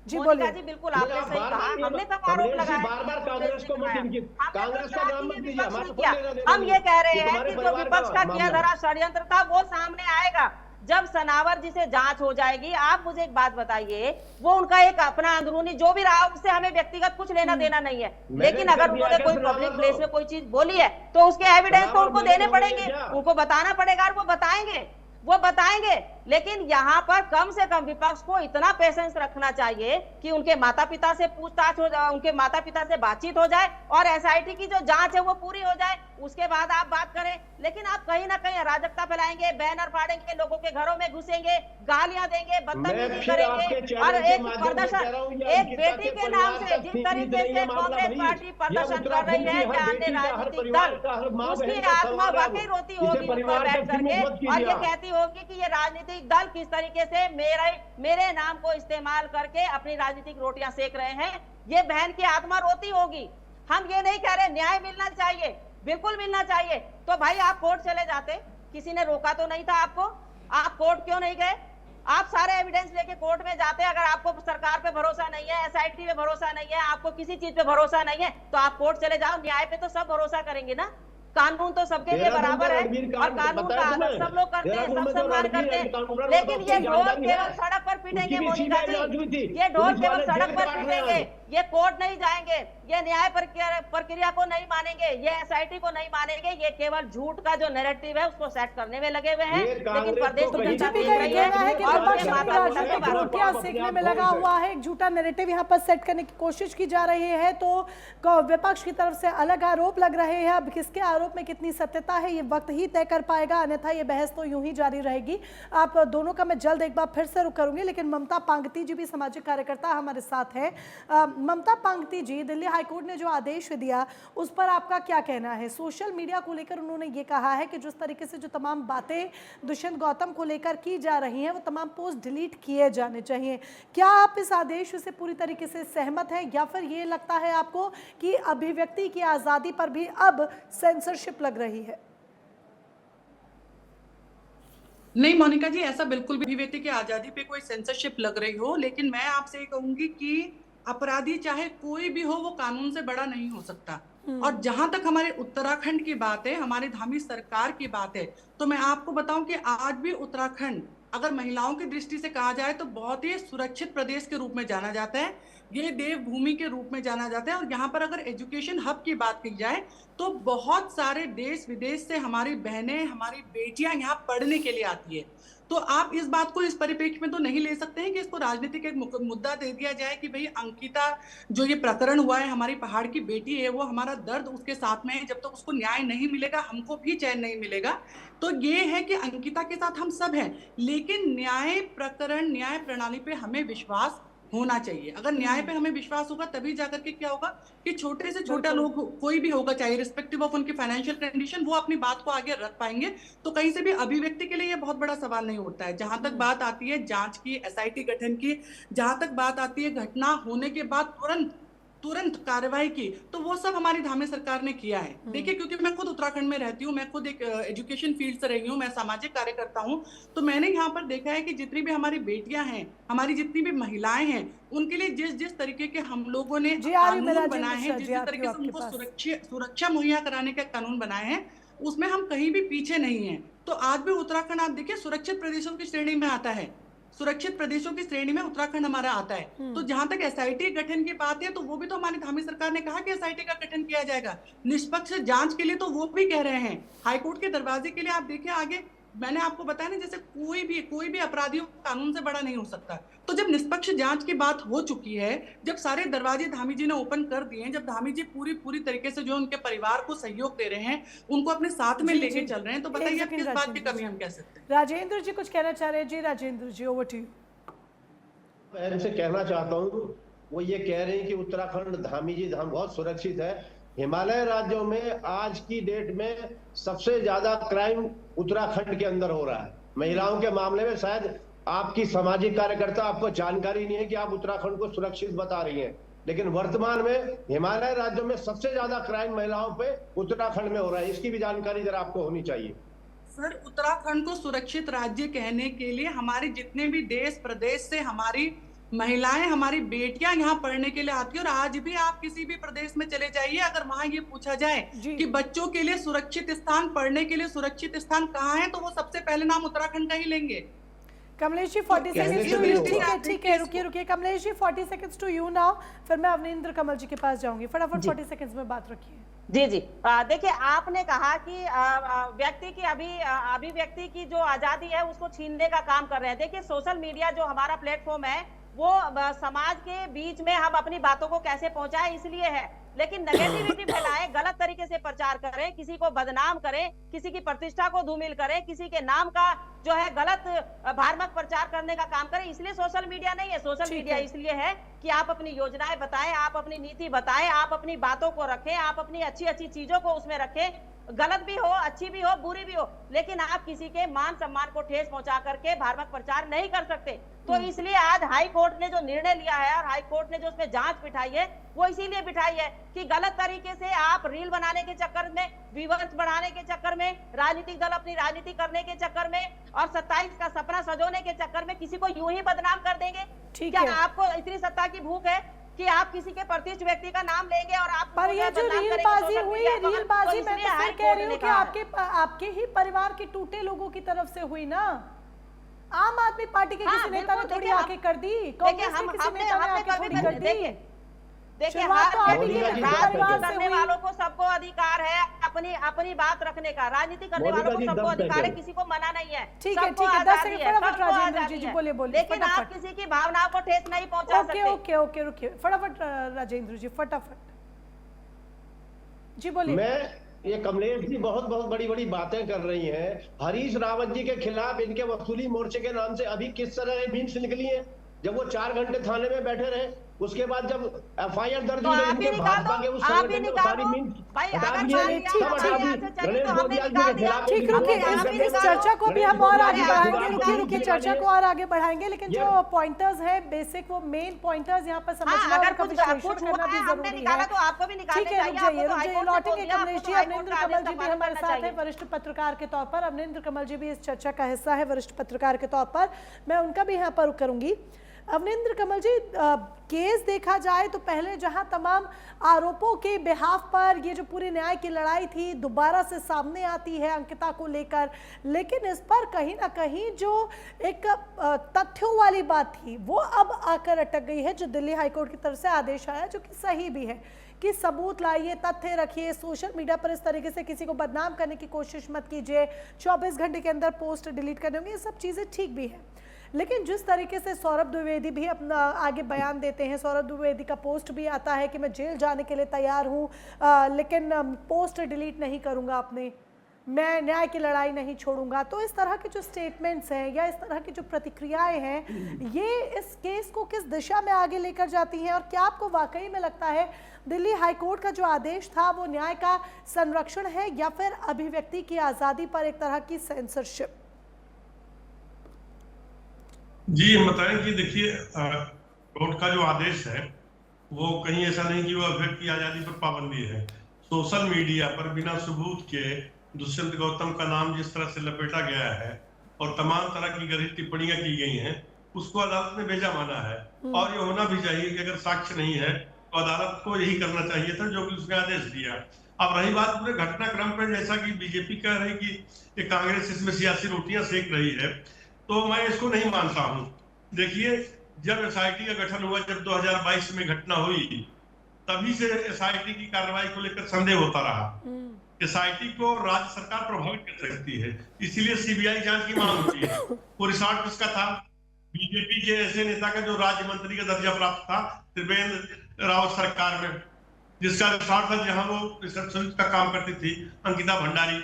जी बोलिए।
जी बिल्कुल आपने सही कहा, हमने कब आरोप लगाया?
बार-बार कांग्रेस को मत इनकी, कांग्रेस का नाम मत लीजिए, हमारे को
हम ये कह रहे हैं कि जो विपक्ष का किया धरा षड्यंत्र था वो सामने आएगा जब सनावर जी से जांच हो जाएगी। आप मुझे एक बात बताइए, वो उनका एक अपना अंदरूनी जो भी रहा उससे हमें व्यक्तिगत कुछ लेना देना नहीं है, लेकिन अगर उन्होंने कोई पब्लिक प्लेस में कोई चीज बोली है तो उसके एविडेंस तो उनको देने पड़ेंगे, उनको बताना पड़ेगा और वो बताएंगे। लेकिन यहाँ पर कम से कम विपक्ष को इतना पेशेंस रखना चाहिए कि उनके माता पिता से पूछताछ हो जाए, उनके माता पिता से बातचीत हो जाए और एसआईटी की जो जांच है वो पूरी हो जाए, उसके बाद आप बात करें। लेकिन आप कहीं ना कहीं अराजकता फैलाएंगे, बैनर फाड़ेंगे, लोगों के घरों में घुसेंगे, गालियां देंगे, बदतमीजी करेंगे और एक प्रदर्शन, एक बेटी के नाम से जिस तरीके से कांग्रेस पार्टी प्रदर्शन कर रही है या अन्य राजनीतिक दल, उसकी आत्मा वाकई रोती होगी ऊपर बैठ करके और ये कहती होगी कि ये राजनीतिक दल किस तरीके से मेरे नाम को इस्तेमाल करके अपनी राजनीतिक रोटियां सेक रहे हैं। ये बहन की आत्मा रोती होगी। हम ये नहीं कह रहे, न्याय मिलना चाहिए, बिल्कुल मिलना चाहिए। तो भाई आप कोर्ट चले जाते, किसी ने रोका तो नहीं था आपको, आप कोर्ट क्यों नहीं गए? आप सारे एविडेंस लेके कोर्ट में जाते। अगर आपको सरकार पे भरोसा नहीं है, एसआईटी पे भरोसा नहीं है, आपको किसी चीज पे भरोसा नहीं है, तो आप कोर्ट चले जाओ। न्याय पे तो सब भरोसा करेंगे ना। कानून तो सबके लिए बराबर है और कानून का आदर सब लोग करते हैं, सब सम्मान करते हैं। लेकिन ये ढोल केवल सड़क पर पीटेंगे मोनिका जी, ये ढोल केवल सड़क पर पीटेंगे, ये कोर्ट नहीं जाएंगे, ये न्याय प्रक्रिया को नहीं मानेंगे, ये एसआईटी को नहीं मानेंगे। ये केवल झूठ का जो नैरेटिव है उसको सेट करने में लगे हुए हैं। लेकिन प्रदेश
बीजेपी का ये कहना है कि विपक्ष अपनी राजनीतिक रोटियां सेकने में लगा हुआ है, एक झूठा नैरेटिव यहाँ पर सेट करने की कोशिश की जा रही है। तो विपक्ष की तरफ से अलग आरोप लग रहे हैं। अब किसके आरोप में कितनी सत्यता है ये वक्त ही तय कर पाएगा, अन्यथा ये बहस तो यूं ही जारी रहेगी। आप दोनों का मैं जल्द एक बार फिर से रुख करूंगी, लेकिन ममता पांगती जी भी सामाजिक कार्यकर्ता हमारे साथ है। ममता पांगती जी, दिल्ली हाईकोर्ट ने जो आदेश दिया उस पर आपका क्या कहना है? सोशल मीडिया को लेकर उन्होंने ये कहा है कि जिस तरीके से जो तमाम बातें दुष्यंत गौतम को लेकर की जा रही हैं वो तमाम पोस्ट डिलीट किए जाने चाहिए। क्या आप इस आदेश से पूरी तरीके से सहमत हैं या फिर ये लगता है आपको कि अभिव्यक्ति की आज़ादी पर भी अब सेंसरशिप लग रही है?
नहीं मोनिका जी, ऐसा बिल्कुल भी अभिव्यक्ति की आजादी पे कोई सेंसरशिप लग रही हो, लेकिन मैं आपसे ये कहूंगी कि अपराधी चाहे कोई भी हो वो कानून से बड़ा नहीं हो सकता। और जहां तक हमारे उत्तराखंड की बात है, हमारी धामी सरकार की बात है, तो मैं आपको बताऊं कि आज भी उत्तराखंड अगर महिलाओं की दृष्टि से कहा जाए तो बहुत ही सुरक्षित प्रदेश के रूप में जाना जाता है, ये देवभूमि के रूप में जाना जाता है। और यहाँ पर अगर एजुकेशन हब की बात की जाए तो बहुत सारे देश विदेश से हमारी बहनें, हमारी बेटियां यहाँ पढ़ने के लिए आती है। तो आप इस बात को इस परिप्रेक्ष्य में तो नहीं ले सकते हैं कि इसको राजनीतिक एक मुद्दा दे दिया जाए कि भाई अंकिता जो ये प्रकरण हुआ है, हमारी पहाड़ की बेटी है, वो हमारा दर्द उसके साथ में है, जब तक उसको न्याय नहीं मिलेगा हमको भी चैन नहीं मिलेगा। तो ये है कि अंकिता के साथ हम सब हैं, लेकिन न्याय प्रकरण, न्याय प्रणाली पे हमें विश्वास होना चाहिए। अगर न्याय पे हमें विश्वास होगा तभी जाकर के क्या होगा कि छोटे से छोटा लोग कोई भी होगा, चाहे रिस्पेक्टिव ऑफ उनकी फाइनेंशियल कंडीशन, वो अपनी बात को आगे रख पाएंगे। तो कहीं से भी अभिव्यक्ति के लिए ये बहुत बड़ा सवाल नहीं उठता है। जहां तक बात आती है जांच की, एसआईटी गठन की, जहां तक बात आती है घटना होने के बाद तुरंत कार्रवाई की, तो वो सब हमारी धामी सरकार ने किया है। देखिए, क्योंकि मैं खुद उत्तराखंड में रहती हूँ, मैं खुद एक एजुकेशन फील्ड से रही हूँ, मैं सामाजिक कार्यकर्ता हूँ, तो मैंने यहाँ पर देखा है कि जितनी भी हमारी बेटियां हैं, हमारी जितनी भी महिलाएं हैं, उनके लिए जिस तरीके के हम लोगों ने कानून बनाए हैं, जिस तरीके से उनको सुरक्षा मुहैया कराने के कानून बनाए हैं, उसमें हम कहीं भी पीछे नहीं है। तो आज भी उत्तराखंड आप देखिए सुरक्षित प्रदेशों की श्रेणी में आता है, सुरक्षित प्रदेशों की श्रेणी में उत्तराखंड हमारा आता है। तो जहां तक एसआईटी गठन की बात है, तो वो भी तो हमारी धामी सरकार ने कहा कि एसआईटी का गठन किया जाएगा निष्पक्ष जांच के लिए, तो वो भी कह रहे हैं। हाईकोर्ट के दरवाजे के लिए आप देखिए आगे मैंने आपको बताया ना, जैसे कोई भी अपराधी कानून से बड़ा नहीं हो सकता। तो जब निष्पक्ष जांच की बात हो चुकी है, जब सारे दरवाजे धामी जी ने ओपन कर दिए हैं, जब धामी जी पूरी तरीके से जो उनके परिवार को सहयोग दे रहे हैं, उनको अपने साथ में लेके चल रहे हैं, तो बताइए आप किस बात की कमी हम कह सकते हैं।
राजेंद्र जी कुछ कहना चाह रहे हैं? जी राजेंद्र जी, ओवर टू यू।
मैं इनसे कहना चाहता हूँ, वो ये कह रहे हैं कि उत्तराखंड धामी जी धाम बहुत सुरक्षित है। हिमालय राज्यों में आज की डेट में सबसे ज्यादा क्राइम उत्तराखंड के अंदर हो रहा है। महिलाओं के मामले में शायद आपकी सामाजिक कार्यकर्ता आपको जानकारी नहीं है कि आप उत्तराखंड को सुरक्षित बता रही हैं, लेकिन वर्तमान में हिमालय राज्यों में सबसे ज्यादा क्राइम महिलाओं पे उत्तराखंड में हो रहा है। इसकी भी जानकारी जरा आपको होनी चाहिए।
सर, उत्तराखंड को सुरक्षित राज्य कहने के लिए हमारे जितने भी देश प्रदेश से हमारी महिलाएं, हमारी बेटियां यहाँ पढ़ने के लिए आती है, और आज भी आप किसी भी प्रदेश में चले जाइए, अगर वहां ये पूछा जाए कि बच्चों के लिए सुरक्षित स्थान, पढ़ने के लिए सुरक्षित स्थान कहाँ है, तो वो सबसे पहले नाम उत्तराखंड का ही लेंगे।
Kamlesh ji 40 seconds to you. ठीक है, रुकिए Kamlesh ji, 40 seconds to you now, फिर मैं अवनिंद्र कमल जी के पास जाऊंगी। फटाफट 40 सेकंड्स में बात रखिए।
जी देखिए, आपने कहा कि व्यक्ति की अभिव्यक्ति की जो आजादी है उसको छीनने का काम कर रहे हैं। देखिए, सोशल मीडिया जो हमारा प्लेटफॉर्म है वो समाज के बीच में हम अपनी बातों को कैसे पहुंचाएं इसलिए है, लेकिन नेगेटिविटी फैलाए, गलत तरीके से प्रचार करें, किसी को बदनाम करें, किसी की प्रतिष्ठा को धूमिल करें, किसी के नाम का जो है गलत भ्रामक प्रचार करने का काम करें, इसलिए सोशल मीडिया नहीं है। सोशल मीडिया इसलिए है कि आप अपनी योजनाएं बताएं, आप अपनी नीति बताएं, आप अपनी बातों को रखें, आप अपनी अच्छी चीजों को उसमें रखें, गलत भी हो, अच्छी भी हो, बुरी भी हो, लेकिन आप किसी के मान सम्मान को ठेस पहुंचा करके भ्रामक प्रचार नहीं कर सकते। तो इसलिए आज हाई कोर्ट ने जो निर्णय लिया है और हाई कोर्ट ने जो उसमें जांच बिठाई है, वो इसीलिए बिठाई है कि गलत तरीके से आप रील बनाने के चक्कर में, व्यूअर्स बढ़ाने के चक्कर में, राजनीतिक दल अपनी राजनीति करने के चक्कर में और 27 का सपना सजोने के चक्कर में किसी को यूं ही बदनाम कर देंगे। क्या आपको इतनी सत्ता की भूख है कि आप किसी के प्रतिष्ठित व्यक्ति का नाम लेंगे और आप
पर ये जो रीलबाजी हुई है, रीलबाजी मैं तो फिर कह रही हूँ कि आपके ही परिवार के टूटे लोगों की तरफ से हुई ना। आम आदमी पार्टी के किसी नेता ने थोड़ी आके कर दी, कांग्रेस के किसी नेता ने आके थोड़ी कर दी। देखिए,
राजनीति करने वालों को सबको अधिकार है अपनी बात रखने का, राजनीति करने वालों को सबको अधिकार है, किसी को मना नहीं है।
ठीक है, 10 सेकंड फटाफट राजेंद्र जी बोले,
लेकिन आप किसी की भावनाओं को ठेस नहीं पहुंचा सकते।
ओके रुकिए, फटाफट राजेंद्र जी फटाफट जी बोलिए।
ये कमलेश जी बहुत बड़ी बातें कर रही हैं। हरीश रावत जी के खिलाफ इनके वसूली मोर्चे के नाम से अभी किस तरह मीम्स निकली है। जब वो 4 घंटे थाने में बैठे रहे, उसके बाद जब FIR दर्ज हुई इनके भाजपा के उस संगठन में सारी मीम्स हटा दिए।
ठीक, रुकिए, इस चर्चा को भी हम और आगे बढ़ाएंगे। रुकिए, चर्चा को और आगे बढ़ाएंगे, लेकिन जो पॉइंटर्स है बेसिक, वो मेन पॉइंटर्स यहाँ पर समझना और उनका विश्लेषण करना भी जरूरी है। ठीक है, रुकिए, लौटेंगे कमलेश जी। अवनिंद्र कमल जी भी हमारे साथ है वरिष्ठ पत्रकार के तौर पर। अवनिंद्र कमल जी भी इस चर्चा का हिस्सा है वरिष्ठ पत्रकार के तौर पर, मैं उनका भी यहाँ पर करूंगी। अवनिंद्र कमल जी, केस देखा जाए तो पहले जहां तमाम आरोपों के बिहाफ पर ये जो पूरी न्याय की लड़ाई थी दोबारा से सामने आती है अंकिता को लेकर, लेकिन इस पर कहीं ना कहीं जो एक तथ्यों वाली बात थी वो अब आकर अटक गई है, जो दिल्ली हाईकोर्ट की तरफ से आदेश आया, जो कि सही भी है कि सबूत लाइए, तथ्य रखिए, सोशल मीडिया पर इस तरीके से किसी को बदनाम करने की कोशिश मत कीजिए, 24 घंटे के अंदर पोस्ट डिलीट करने होंगे, ये सब चीज़ें ठीक भी है। लेकिन जिस तरीके से सौरभ द्विवेदी भी अपना आगे बयान देते हैं, सौरभ द्विवेदी का पोस्ट भी आता है कि मैं जेल जाने के लिए तैयार हूँ, लेकिन पोस्ट डिलीट नहीं करूँगा अपने, मैं न्याय की लड़ाई नहीं छोड़ूंगा। तो इस तरह के जो स्टेटमेंट्स हैं या इस तरह की जो प्रतिक्रियाएं हैं, ये इस केस को किस दिशा में आगे लेकर जाती हैं, और क्या आपको वाकई में लगता है दिल्ली हाईकोर्ट का जो आदेश था वो न्याय का संरक्षण है या फिर अभिव्यक्ति की आज़ादी पर एक तरह की सेंसरशिप?
जी, हम बताएं कि देखिए, कोर्ट का जो आदेश है वो कहीं ऐसा नहीं कि वो अभिव्यक्ति की आजादी पर पाबंदी है। सोशल मीडिया पर बिना सबूत के दुष्यंत गौतम का नाम जिस तरह से लपेटा गया है और तमाम तरह की गलत टिप्पणियां की गई हैं, उसको अदालत ने भेजा माना है। और ये होना भी चाहिए कि अगर साक्ष्य नहीं है तो अदालत को यही करना चाहिए था जो कि उसने आदेश दिया। अब रही बात पूरे घटनाक्रम पर, जैसा कि बीजेपी कह रही कि कांग्रेस इसमें सियासी रोटियां सेक रही है, तो मैं इसको नहीं मानता हूं। देखिए, जब SIT का गठन हुआ, जब 2022 में घटना हुई, तभी से एसआईटी की कार्रवाई को लेकर संदेह होता रहा। एसआईटी को राज्य सरकार प्रभावित कर सकती है, इसीलिए सीबीआई जांच की मांग होती है। वो रिसोर्ट किसका था? बीजेपी के ऐसे नेता का जो राज्य मंत्री का दर्जा प्राप्त था त्रिवेंद्र रावत सरकार में, जिसका रिसोर्ट था जहां वो रिसेप्शनिस्ट का काम करती थी, अंकिता भंडारी।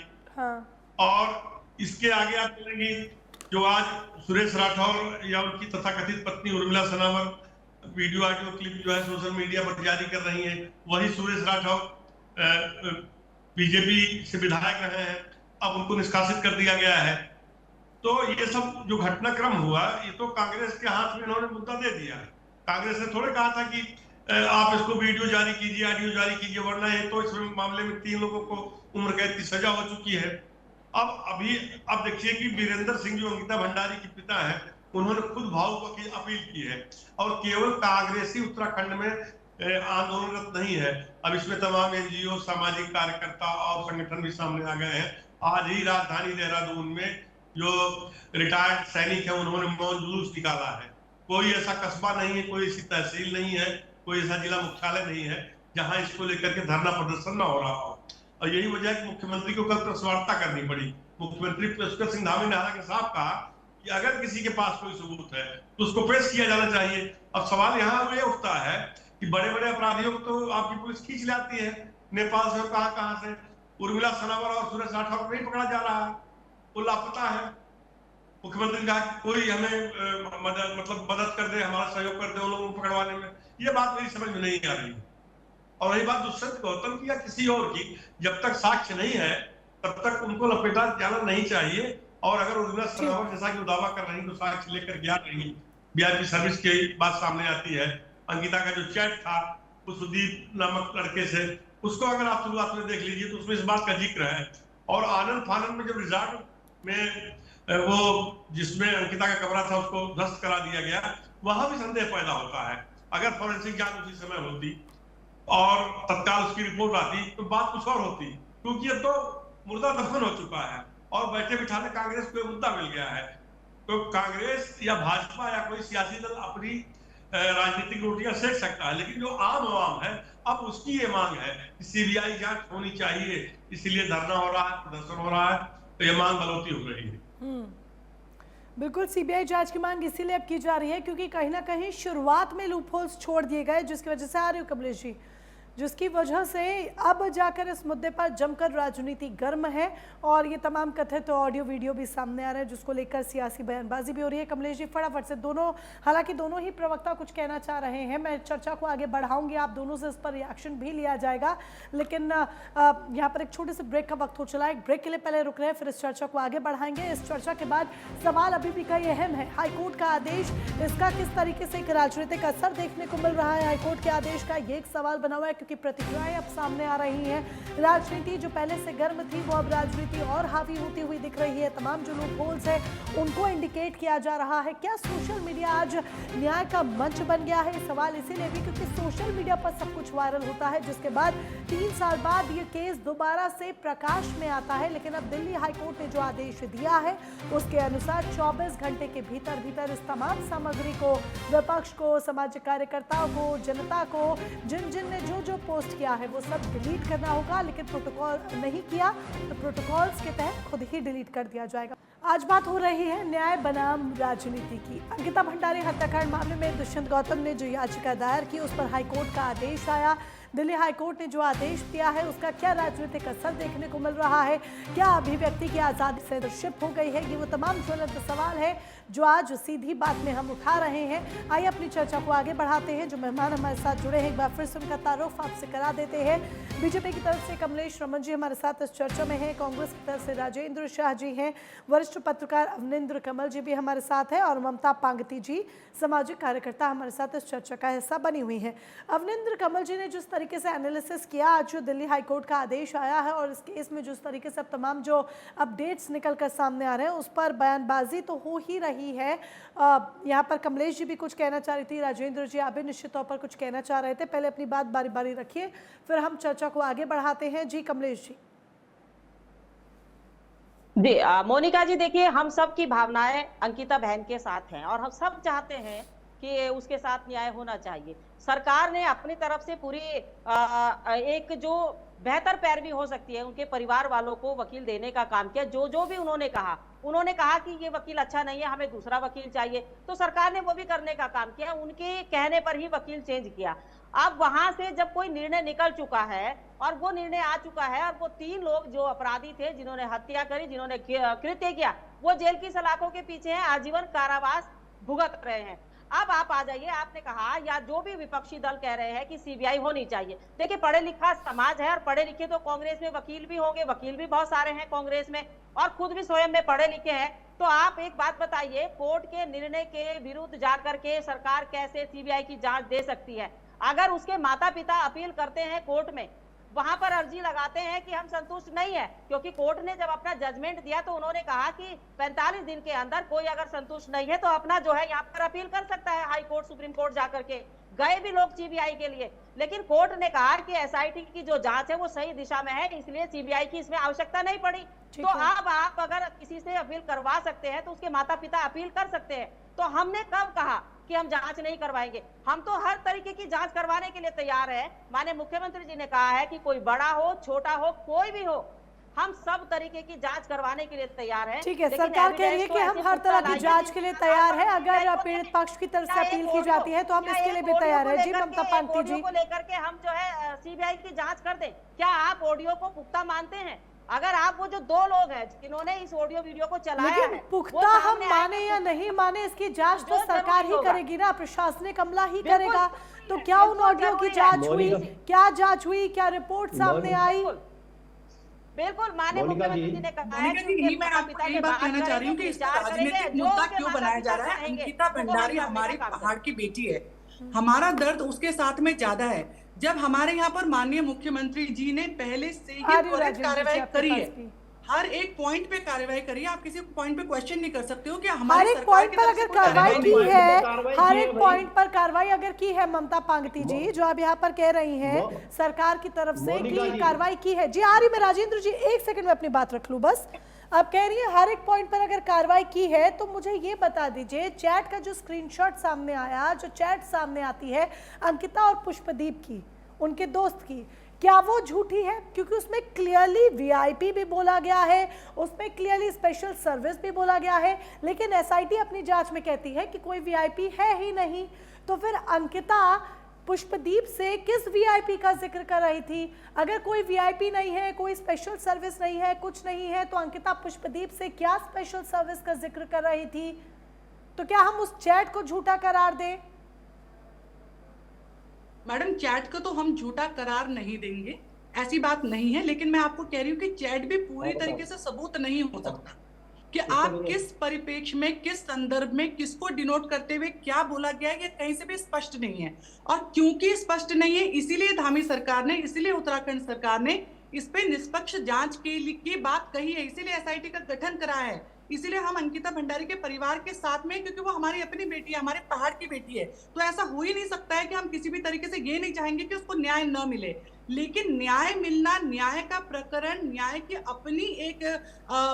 और इसके आगे आप चलेंगे जो आज सुरेश राठौर या उनकी तथाकथित पत्नी Urmila Sanawar video audio clip जो है सोशल मीडिया पर जारी कर रही है, वही सुरेश राठौर बीजेपी से विधायक रहे हैं, अब उनको निष्कासित कर दिया गया है। तो ये सब जो घटनाक्रम हुआ, ये तो कांग्रेस के हाथ में इन्होंने मुद्दा दे दिया है। कांग्रेस ने थोड़े कहा था कि आप इसको वीडियो जारी कीजिए, ऑडियो जारी कीजिए, वरना ये तो इस मामले में 3 लोगों को उम्र कैद की सजा हो चुकी है। अब देखिए कि वीरेंद्र सिंह जो अंकिता भंडारी के पिता है, उन्होंने खुद भावुक की अपील की है, और केवल कांग्रेसी उत्तराखंड में आंदोलनरत नहीं है। अब इसमें तमाम एनजीओ, सामाजिक कार्यकर्ता और संगठन भी सामने आ गए हैं। आज ही राजधानी देहरादून में जो रिटायर्ड सैनिक है, उन्होंने मौन जुलूस निकाला है। कोई ऐसा कस्बा नहीं है, कोई ऐसी तहसील नहीं है, कोई ऐसा जिला मुख्यालय नहीं है जहां इसको लेकर के धरना प्रदर्शन न हो रहा हो। और यही वजह है कि मुख्यमंत्री को कल प्रेस वार्ता करनी पड़ी। मुख्यमंत्री पुष्कर सिंह धामी ने हालांकि साफ कहा कि अगर किसी के पास कोई सबूत है तो उसको पेश किया जाना चाहिए। अब सवाल यहाँ ये उठता है कि बड़े बड़े अपराधियों को तो आपकी पुलिस खींच लाती है, नेपाल से और कहां से। उर्मिला सनावर और सुरेश राठौर को नहीं पकड़ा जा रहा है, वो लापता है। मुख्यमंत्री ने कहा कि कोई हमें मदद कर दे, हमारा सहयोग कर दे उन लोगों को पकड़वाने में। ये बात मेरी समझ में नहीं आ रही। और रही बात दुष्यंत गौतम की या किसी और की, जब तक साक्ष्य नहीं है तब तक उनको लपेटा जाना नहीं चाहिए। और अगर उर्मिला सनावर जैसा कि दावा कर रही तो साक्ष्य लेकर गया नहीं, वीआईपी सर्विस की बात सामने आती है। अंकिता का जो चैट था उस सुदीप नामक लड़के से, उसको अगर आप शुरुआत में देख लीजिए तो उसमें इस बात का जिक्र है। और आनंद फानंद में जब रिजॉर्ट में वो जिसमें अंकिता का कमरा था उसको ध्वस्त करा दिया गया, वहां भी संदेह पैदा होता है। अगर फॉरेंसिक जांच उसी समय होती और तत्काल उसकी रिपोर्ट आती तो बात कुछ और होती, क्योंकि अब तो मुर्दा दफन हो चुका है और बैठे बिठाने कांग्रेस को मुद्दा मिल गया है। तो कांग्रेस या भाजपा या कोई सियासी दल अपनी राजनीतिक रोटियां सेक सकता है, लेकिन जो आम आवाम है अब उसकी ये मांग है कि सीबीआई जांच होनी चाहिए। इसीलिए धरना हो रहा है, प्रदर्शन हो रहा है, तो ये मांग बलौती हो रही है।
बिल्कुल, सीबीआई जांच की मांग इसीलिए अब की जा रही है क्योंकि कहीं ना कहीं शुरुआत में लूपहोल्स छोड़ दिए गए, जिसकी वजह से आ रही हो कमलेश जी, जिसकी वजह से अब जाकर इस मुद्दे पर जमकर राजनीति गर्म है और ये तमाम कथित ऑडियो वीडियो भी सामने आ रहे हैं, जिसको लेकर सियासी बयानबाजी भी हो रही है। कमलेश जी, फटाफट से हालांकि दोनों ही प्रवक्ता कुछ कहना चाह रहे हैं, मैं चर्चा को आगे बढ़ाऊंगी, आप दोनों से इस पर रिएक्शन भी लिया जाएगा, लेकिन यहाँ पर एक छोटे से ब्रेक का वक्त हो चला है। एक ब्रेक के लिए पहले रुक रहे हैं, फिर इस चर्चा को आगे बढ़ाएंगे। इस चर्चा के बाद सवाल अभी भी कई अहम है। हाईकोर्ट का आदेश, इसका किस तरीके से एक राजनीतिक असर देखने को मिल रहा है हाईकोर्ट के आदेश का, ये एक सवाल बना हुआ है क्योंकि प्रतिक्रियाएं अब सामने आ रही हैं। राजनीति जो पहले से गर्म थी वो अब राजनीति और हावी होती हुई दिख रही है। तमाम जो लूपहोल्स है उनको इंडिकेट किया जा रहा है। क्या सोशल मीडिया आज न्याय का मंच बन गया है? सवाल इसीलिए भी क्योंकि सोशल मीडिया पर सब कुछ वायरल होता है, जिसके बाद 3 साल बाद ये केस दोबारा से प्रकाश में आता है। लेकिन अब दिल्ली हाईकोर्ट ने जो आदेश दिया है उसके अनुसार 24 घंटे के भीतर इस तमाम सामग्री को, विपक्ष को, सामाजिक कार्यकर्ताओं को, जनता को, जिन ने जो पोस्ट किया है वो सब डिलीट करना होगा। लेकिन प्रोटोकॉल नहीं किया तो प्रोटोकॉल्स के तहत खुद ही डिलीट कर दिया जाएगा। आज बात हो रही है न्याय बनाम राजनीति की। अंकिता भंडारी हत्याकांड मामले में दुष्यंत गौतम ने जो याचिका दायर की उस पर हाईकोर्ट का आदेश आया। दिल्ली हाईकोर्ट ने जो आदेश दिया है उसका क्या राजनीतिक असर देखने को मिल रहा है? क्या अभिव्यक्ति की आज़ादी सेंसरशिप हो गई है? ये वो तमाम ज्वलंत सवाल है जो आज सीधी बात में हम उठा रहे हैं। आइए अपनी चर्चा को आगे बढ़ाते हैं। जो मेहमान हमारे साथ जुड़े हैं एक बार फिर से उनका तारुफ आपसे करा देते हैं। बीजेपी की तरफ से कमलेश रमन जी हमारे साथ इस चर्चा में हैं, कांग्रेस की तरफ से राजेंद्र शाह जी हैं, वरिष्ठ पत्रकार अवनिंद्र कमल जी भी हमारे साथ हैं और ममता पांगती जी सामाजिक कार्यकर्ता हमारे साथ इस चर्चा का हिस्सा बनी हुई हैं। अवनिंद्र कमल जी ने जिस तरीके से एनालिसिस किया आज जो दिल्ली हाईकोर्ट का आदेश आया है और इस केस में जिस तरीके से तमाम जो अपडेट्स निकल कर सामने आ रहे हैं उस पर बयानबाजी तो हो ही रही है। यहाँ पर कमलेश जी भी कुछ कहना चाह रही थी, राजेंद्र जी आप भी निश्चित तौर पर कुछ कहना चाह रहे थे। पहले अपनी बात बारी बारी रखिए, फिर हम चर्चा को आगे बढ़ाते हैं। जी कमलेश जी।
मोनिका जी, देखिए हम सब की भावनाएं अंकिता बहन के साथ हैं और हम सब चाहते हैं कि उसके साथ न्याय होना चाहिए। सरकार ने अपनी तरफ से पूरी एक जो बेहतर पैरवी हो सकती है उनके परिवार वालों को वकील देने का काम किया। जो भी उन्होंने कहा कि ये वकील अच्छा नहीं है, हमें दूसरा वकील चाहिए, तो सरकार ने वो भी करने का काम किया, उनके कहने पर ही वकील चेंज किया। अब वहां से जब कोई निर्णय निकल चुका है और वो निर्णय आ चुका है और वो 3 लोग जो अपराधी थे, जिन्होंने हत्या करी, जिन्होंने कृत्य किया, वो जेल की सलाखों के पीछे हैं, आजीवन कारावास भुगत रहे हैं। अब आप आ जाइए, आपने कहा या जो भी विपक्षी दल कह रहे हैं कि सीबीआई होनी चाहिए। देखिए, पढ़े लिखा समाज है और पढ़े लिखे तो कांग्रेस में वकील भी होंगे, वकील भी बहुत सारे हैं कांग्रेस में और खुद भी स्वयं में पढ़े लिखे हैं। तो आप एक बात बताइए, कोर्ट के निर्णय के विरुद्ध जाकर के सरकार कैसे सीबीआई की जांच दे सकती है? अगर उसके माता पिता अपील करते हैं कोर्ट में, वहां पर अर्जी लगाते हैं कि हम संतुष्ट नहीं है, क्योंकि कोर्ट ने जब अपना जजमेंट दिया तो उन्होंने कहा कि 45 दिन के अंदर कोई अगर संतुष्ट नहीं है तो अपना जो है यहाँ पर अपील कर सकता है हाई कोर्ट, सुप्रीम कोर्ट जाकर के। गए भी लोग सीबीआई के लिए, लेकिन कोर्ट ने कहा कि एसआईटी की जो जांच है वो सही दिशा में है, इसलिए सीबीआई की इसमें आवश्यकता नहीं पड़ी। तो अब आप अगर किसी से अपील करवा सकते हैं तो उसके माता पिता अपील कर सकते हैं। तो हमने कब कहा कि हम जांच नहीं करवाएंगे? हम तो हर तरीके की जांच करवाने के लिए तैयार है। माननीय मुख्यमंत्री जी ने कहा है कि कोई बड़ा हो, छोटा हो, कोई भी हो, हम सब तरीके की जांच करवाने के लिए तैयार हैं।
ठीक है, सरकार कह रही है कि हम हर तरह की जांच के लिए तैयार है। अगर पीड़ित पक्ष की तरफ से अपील की जाती है तो हम इसके लिए भी तैयार है। जी ममता पांगती जी,
को लेकर के हम जो है सीबीआई की जांच कर दें, क्या आप ऑडियो को पुख्ता मानते हैं? अगर आप वो जो 2 लोग हैं जिन्होंने इस ऑडियो वीडियो को चलाया है,
पुख्ता हम माने या नहीं माने, इसकी जांच तो सरकार ही करेगी ना, प्रशासनिक अमला ही करेगा। तो क्या उन ऑडियो की जांच हुई, क्या जांच हुई, क्या रिपोर्ट सामने आई?
बिल्कुल, माननीय मुख्यमंत्री जी ने कहा है कि
यही मैं आपको यही बात कहना चाह रही हूँ कि इसको राजनीतिक मुद्दा क्यों बनाया जा रहा है। अंकिता भंडारी हमारी पहाड़ की बेटी है, हमारा दर्द उसके साथ में ज्यादा है। जब हमारे यहाँ पर माननीय मुख्यमंत्री जी ने पहले से ही त्वरित कार्रवाई करी है, हर एक पॉइंट पे कार्रवाई करी है, आप किसी पॉइंट पे क्वेश्चन नहीं कर सकते हो कि
हर एक पॉइंट पर अगर कार्रवाई की है, हर एक पॉइंट पर कार्रवाई अगर की है ममता पांगती जी, जो आप यहाँ पर कह रही हैं सरकार की तरफ से कि कार्रवाई की है। जी आ रही मैं राजेंद्र जी, 1 सेकंड में अपनी बात रख लूं बस। आप कह रही हैं हर एक पॉइंट पर अगर कार्रवाई की है, तो मुझे ये बता दीजिए, चैट का जो स्क्रीनशॉट सामने आया, जो चैट सामने आती है अंकिता और पुष्पदीप की, उनके दोस्त की, क्या वो झूठी है? क्योंकि उसमें क्लियरली वीआईपी भी बोला गया है, उसमें क्लियरली स्पेशल सर्विस भी बोला गया है, लेकिन एसआईटी अपनी जांच में कहती है कि कोई वीआईपी है ही नहीं। तो फिर अंकिता पुष्पदीप से किस वीआईपी का जिक्र कर रही थी? अगर कोई वीआईपी नहीं है, कोई स्पेशल सर्विस नहीं है, कुछ नहीं है, तो अंकिता पुष्पदीप से क्या स्पेशल सर्विस का जिक्र कर रही थी? तो क्या हम उस चैट को झूठा करार दें?
मैडम, चैट को तो हम झूठा करार नहीं देंगे, ऐसी बात नहीं है, लेकिन मैं आपको कह रही हूँ कि चैट भी पूरी तरीके से सबूत नहीं हो सकता कि आप किस परिप्रेक्ष्य में, किस संदर्भ में, किसको डिनोट करते हुए क्या बोला गया है, ये कहीं से भी स्पष्ट नहीं है। और क्योंकि स्पष्ट नहीं है, इसीलिए धामी सरकार ने, इसीलिए उत्तराखंड सरकार ने इस पे निष्पक्ष जांच की बात कही है, इसीलिए एसआईटी का गठन कराया है, इसीलिए हम अंकिता भंडारी के परिवार के साथ में, क्योंकि वो हमारी अपनी बेटी है, हमारे पहाड़ की बेटी है। तो ऐसा हो ही नहीं सकता है कि हम किसी भी तरीके से ये नहीं चाहेंगे कि उसको न्याय न मिले, लेकिन न्याय मिलना, न्याय का प्रकरण, न्याय की अपनी एक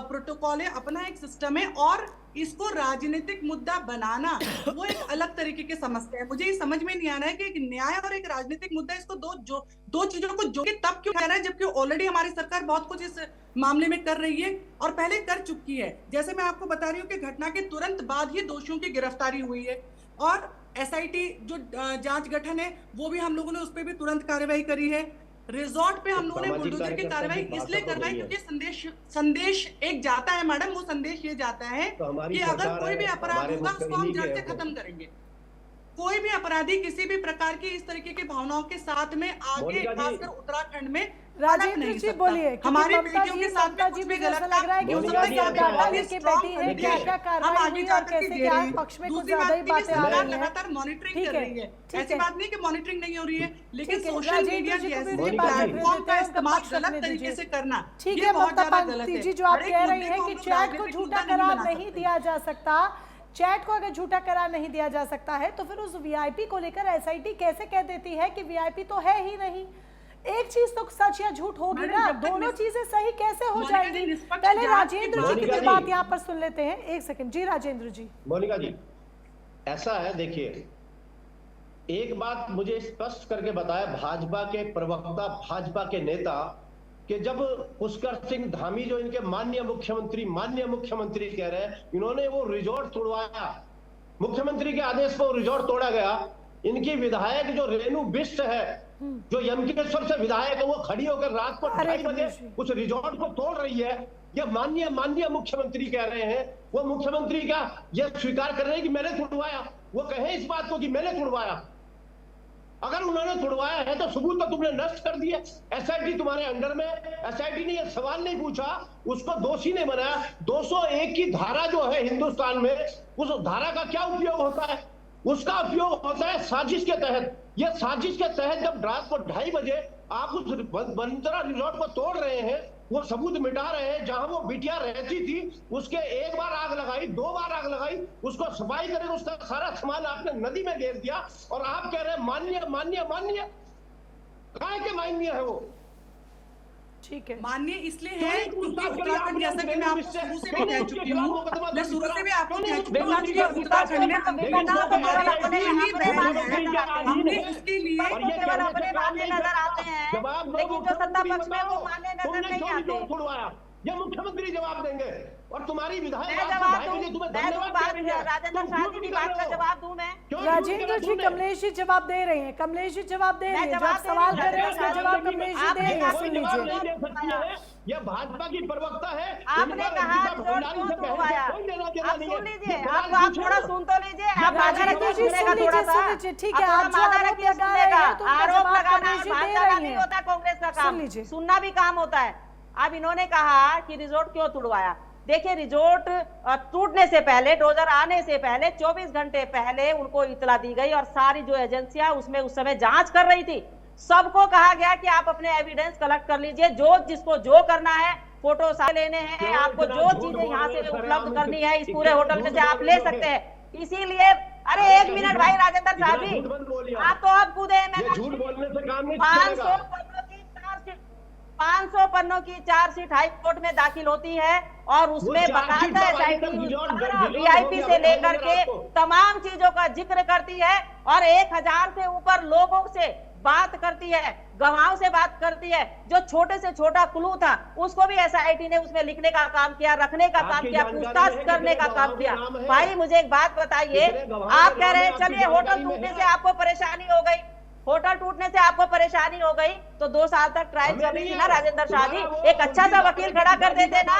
प्रोटोकॉल है, अपना एक सिस्टम है, और इसको राजनीतिक मुद्दा बनाना वो एक अलग तरीके की समस्या है। मुझे ये समझ में नहीं आ रहा है कि एक न्याय और एक राजनीतिक मुद्दा, इसको दो चीजों को जो कि तब क्यों कह रहा है जबकि ऑलरेडी हमारी सरकार बहुत कुछ इस मामले में कर रही है और पहले कर चुकी है। जैसे मैं आपको बता रही हूँ कि घटना के तुरंत बाद ही दोषियों की गिरफ्तारी हुई है, और एसआईटी जो जांच गठन है वो भी हम लोगों ने उस पर भी तुरंत कार्रवाई करी है। रिजॉर्ट पे हम लोगों ने बुलडोजर की कार्रवाई इसलिए करवाई क्योंकि संदेश एक जाता है मैडम, वो संदेश ये जाता है कि अगर कोई भी अपराध होगा उसको हम जड़ से खत्म करेंगे। कोई भी अपराधी किसी भी प्रकार की इस तरीके की भावनाओं के साथ में आगे, खासकर उत्तराखंड में,
राजेंद्र जी बोलिए।
हमारी बेटियों के साथ में कुछ भी गलत
लग रहा है कि उसका डाटा लेके बैठी है, क्या क्या कार्रवाई हुई और कैसे क्या पक्ष में कुछ ज्यादा ही बातें आ रही हैं।
लगातार मॉनिटरिंग कर रही है, ऐसी बात नहीं कि मॉनिटरिंग नहीं हो रही है, लेकिन सोशल मीडिया जैसे प्लेटफॉर्म का इस्तेमाल गलत तरीके से करना,
ठीक है ममता पांगती जी, जो आप कह रही हैं कि चैट को झूठा करार नहीं दिया जा सकता, चैट को अगर झूठा करार नहीं दिया जा सकता है, तो फिर उस वीआईपी को लेकर एसआईटी कैसे कह देती है कि वीआईपी तो है ही नहीं? एक चीज तो सच या झूठ होगी ना, दोनों चीजें सही कैसे हो जाएंगी? पहले राजेंद्र जी की बात यहाँ पर सुन लेते हैं, 1 सेकंड। जी राजेंद्र जी।
मोनिका जी, ऐसा है, देखिए एक बात मुझे स्पष्ट करके बताया भाजपा के प्रवक्ता, भाजपा के नेता, कि जब पुष्कर सिंह धामी जो इनके माननीय मुख्यमंत्री कह रहे हैं, इन्होंने वो रिजॉर्ट तोड़वाया, मुख्यमंत्री के आदेश पर रिजॉर्ट तोड़ा गया। इनकी विधायक जो रेणु बिष्ट है, जो यमकेश्वर से विधायक है, वो खड़ी होकर रात को 2:30 बजे उस रिजॉर्ट को तोड़ रही है। ये माननीय मुख्यमंत्री कह रहे हैं, वो मुख्यमंत्री का ये स्वीकार कर रहे हैं कि मैंने तोड़वाया। वो कहे इस बात को कि मैंने तोड़वाया। अगर उन्होंने तोड़वाया है तो सबूत तो तुमने नष्ट कर दिए। एसआईटी तुम्हारे अंडर में, एसआईटी ने ये सवाल नहीं पूछा, उसको दोषी नहीं बनाया। 201 की धारा जो है हिंदुस्तान में, उस धारा का क्या उपयोग होता है? उसका उपयोग होता है साजिश के तहत। ये साजिश के तहत जब रात को 2:30 बजे आप उस बंदरा रिजॉर्ट को तोड़ रहे हैं, वो सबूत मिटा रहे हैं, जहां वो बिटिया रहती थी उसके 1 बार आग लगाई, 2 बार आग लगाई, उसको सफाई करके उसका सारा सामान आपने नदी में गिर दिया, और आप कह रहे हैं माननीय काय के माननीय है वो?
ठीक है,
माननीय इसलिए है क्योंकि उत्तराखंड, जैसा कि मैं आपको शुरू से भी कह चुकी हूँ, मैं शुरू से भी आपको कह चुकी हूँ कि उत्तराखंड में हमने उसके लिए
केवल अपने मानने नजर आते हैं, लेकिन जो सत्ता पक्ष में वो मानने नजर नहीं आते।
ये मुख्यमंत्री जवाब देंगे, और तुम्हारी विधायक
राजेंद्र शाह जी की बात का जवाब दूं मैं?
राजेंद्र जी, कमलेश जी जवाब दे रहे हैं, कमलेश जी जवाब दे रहे हैं, जब सवाल कर रहे हैं उसका जवाब कमलेश जी दे रहे हैं, सुन लीजिए।
ये भाजपा की प्रवक्ता है।
आपने कहा रिजॉर्ट क्यों तोड़वाया? आप सुन लीजिए, आप थोड़ा सुन तो लीजिए, आप मादा रखिए सुनने का थोड़ा सा,
ठीक है, आप
मादा रखिए सुनने का। आरोप लगाना भाजपा नहीं होता, कांग्रेस का काम, सुनना भी काम होता है। अब इन्होंने कहा कि रिजॉर्ट क्यों तोड़वाया। देखिए, रिजॉर्ट टूटने से पहले, डोजर आने से पहले 24 घंटे पहले उनको इतला दी गई, और सारी जो एजेंसियां उसमें उस समय जांच कर रही थी। सबको कहा गया कि आप अपने एविडेंस कलेक्ट कर लीजिए, जो जिसको जो करना है, फोटो लेने हैं, आपको जो चीजें यहाँ से उपलब्ध करनी है इस पूरे होटल में से आप ले सकते हैं। इसीलिए अरे 1 मिनट भाई राजेंद्र साहब जी, आप तो अब कूदे। मैं
झूठ बोलने से काम नहीं
500 पन्नों की चार्जशीट हाई कोर्ट में दाखिल होती है, और उसमें बकायदा एसआईटी वीआईपी से लेकर के तमाम चीजों का जिक्र करती है, और 1000 से ऊपर लोगों से बात करती है, गवाहों से बात करती है। जो छोटे से छोटा क्लू था उसको भी एसआईटी ने उसमें लिखने का काम किया, रखने का काम किया, पूछताछ करने का काम किया। भाई मुझे एक बात बताइए, आप कह रहे हैं चलिए होटल टूटने से आपको परेशानी हो गई, होटल टूटने से आपको परेशानी हो गई, तो 2 साल तक ट्रायल चल रही थी ना राजेंद्र शाह जी, एक अच्छा सा वकील खड़ा कर देते ना।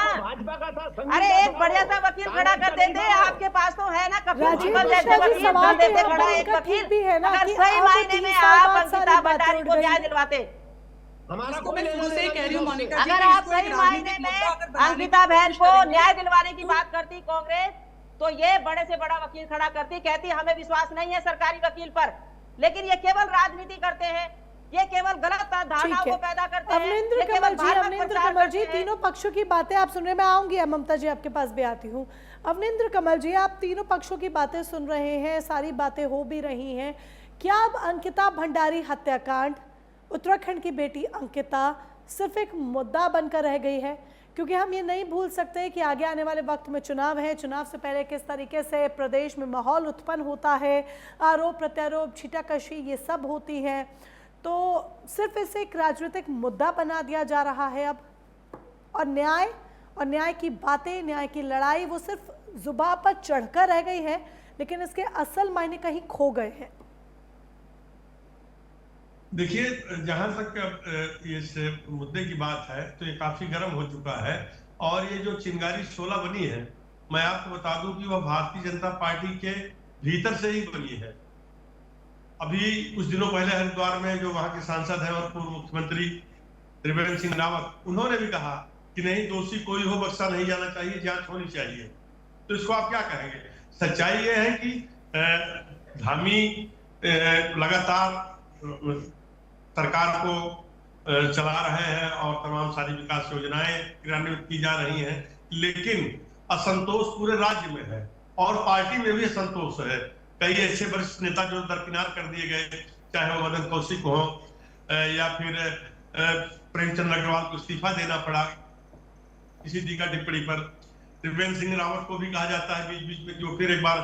अरे एक बढ़िया सा वकील खड़ा कर देते, आपके पास तो है ना कपिल सिब्बल जैसे वकील कर देते खड़ा एक वकील, अगर सही मायने में आप अंकिता भंडारी को न्याय दिलवाते। अगर आप सही मायने में अंकिता बहन को न्याय दिलवाने की बात करती कांग्रेस, तो ये बड़े से बड़ा वकील खड़ा करती, कहती हमें विश्वास नहीं है सरकारी वकील पर। लेकिन ये केवल राजनीति करते हैं, ये केवल गलत धारणाओं को पैदा करते हैं।
अवनिंद्र कमल जी, तीनों पक्षों की बातें आप सुन रहे हैं, मैं आऊंगी, ममता जी आपके पास भी आती हूँ। अवनिंद्र कमल जी, आप तीनों पक्षों की बातें सुन रहे हैं, सारी बातें हो भी रही हैं, क्या अब अंकिता भंडारी हत्याकांड, उत्तराखंड की बेटी अंकिता सिर्फ एक मुद्दा बनकर रह गई है? क्योंकि हम ये नहीं भूल सकते कि आगे आने वाले वक्त में चुनाव है, चुनाव से पहले किस तरीके से प्रदेश में माहौल उत्पन्न होता है, आरोप प्रत्यारोप, छीटाकशी ये सब होती है, तो सिर्फ इसे एक राजनीतिक मुद्दा बना दिया जा रहा है अब, और न्याय की बातें, न्याय की लड़ाई वो सिर्फ जुबान पर चढ़कर रह गई है, लेकिन इसके असल मायने कहीं खो गए हैं।
देखिए, जहां तक इस मुद्दे की बात है तो ये काफी गर्म हो चुका है, और ये जो चिंगारी 16 बनी है, मैं आपको बता दूं कि वह भारतीय जनता पार्टी के भीतर से ही बनी है। अभी कुछ दिनों पहले हरिद्वार में जो वहां के सांसद हैं और पूर्व मुख्यमंत्री त्रिवेंद्र सिंह रावत, उन्होंने भी कहा कि नहीं, दोषी कोई हो बख्शा नहीं जाना चाहिए, जांच होनी चाहिए। तो इसको आप क्या कहेंगे? सच्चाई ये है कि धामी लगातार सरकार को चला रहे हैं और तमाम सारी विकास योजनाएं क्रियान्वित की जा रही हैं, लेकिन असंतोष पूरे राज्य में है और पार्टी में भी असंतोष है। कई ऐसे वरिष्ठ नेता जो दरकिनार कर दिए गए, चाहे वो मदन कौशिक हो या फिर प्रेमचंद अग्रवाल को इस्तीफा देना पड़ा किसी टीका टिप्पणी पर। त्रिवेंद्र सिंह रावत को भी कहा जाता है बीच बीच में, जो फिर एक बार